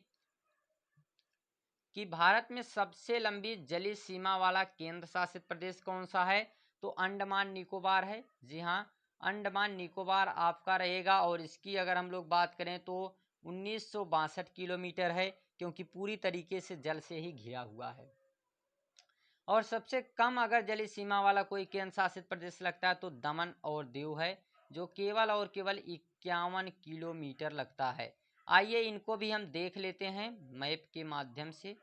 कि भारत में सबसे लंबी जलीय सीमा वाला केंद्र शासित प्रदेश कौन सा है। तो अंडमान निकोबार है। जी हाँ, अंडमान निकोबार आपका रहेगा। और इसकी अगर हम लोग बात करें तो 1962 किलोमीटर है, क्योंकि पूरी तरीके से जल से ही घिरा हुआ है। और सबसे कम अगर जलीय सीमा वाला कोई केंद्र शासित प्रदेश लगता है तो दमन और दीव है, जो केवल और केवल 51 किलोमीटर लगता है। आइए इनको भी हम देख लेते हैं मैप के माध्यम से।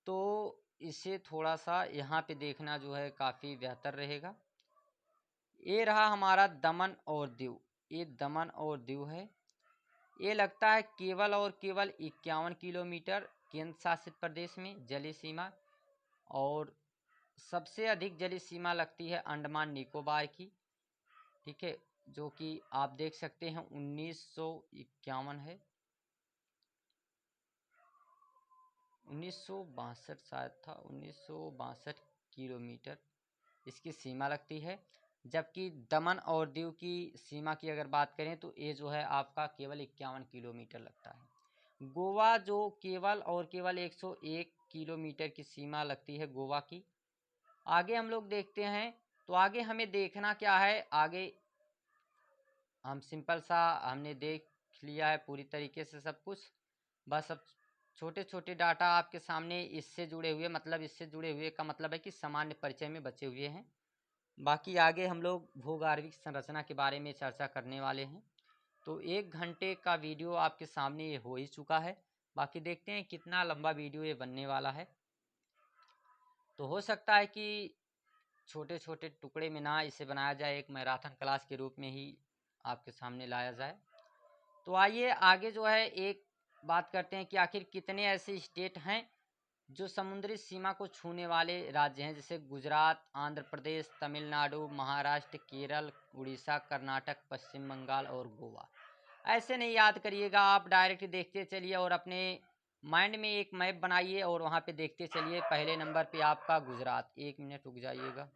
तो इसे थोड़ा सा यहाँ पे देखना जो है काफ़ी बेहतर रहेगा। ये रहा हमारा दमन और दीव, ये दमन और दीव है। ये लगता है केवल और केवल 51 किलोमीटर केंद्र शासित प्रदेश में जलीय सीमा। और सबसे अधिक जलीय सीमा लगती है अंडमान निकोबार की। ठीक है, जो कि आप देख सकते हैं 1951 है। 1962 शायद था, 1962 किलोमीटर इसकी सीमा लगती है। जबकि दमन और दीव की सीमा की अगर बात करें तो ये जो है आपका केवल 51 किलोमीटर लगता है। गोवा जो केवल और केवल 101 किलोमीटर की सीमा लगती है गोवा की। आगे हम लोग देखते हैं, तो आगे हमें देखना क्या है, आगे हम सिंपल सा हमने देख लिया है पूरी तरीके से सब कुछ। बस अब छोटे छोटे डाटा आपके सामने इससे जुड़े हुए, मतलब इससे जुड़े हुए का मतलब है कि सामान्य परिचय में बचे हुए हैं। बाकी आगे हम लोग भूगर्भिक संरचना के बारे में चर्चा करने वाले हैं। तो 1 घंटे का वीडियो आपके सामने ये हो ही चुका है। बाकी देखते हैं कितना लंबा वीडियो ये बनने वाला है। तो हो सकता है कि छोटे छोटे टुकड़े में ना इसे बनाया जाए, एक मैराथन क्लास के रूप में ही आपके सामने लाया जाए। तो आइए आगे जो है एक बात करते हैं कि आखिर कितने ऐसे स्टेट हैं जो समुद्री सीमा को छूने वाले राज्य हैं, जैसे गुजरात, आंध्र प्रदेश, तमिलनाडु, महाराष्ट्र, केरल, उड़ीसा, कर्नाटक, पश्चिम बंगाल और गोवा। ऐसे नहीं याद करिएगा, आप डायरेक्ट देखते चलिए और अपने माइंड में एक मैप बनाइए और वहाँ पे देखते चलिए। पहले नंबर पे आपका गुजरात, 1 मिनट रुक जाइएगा।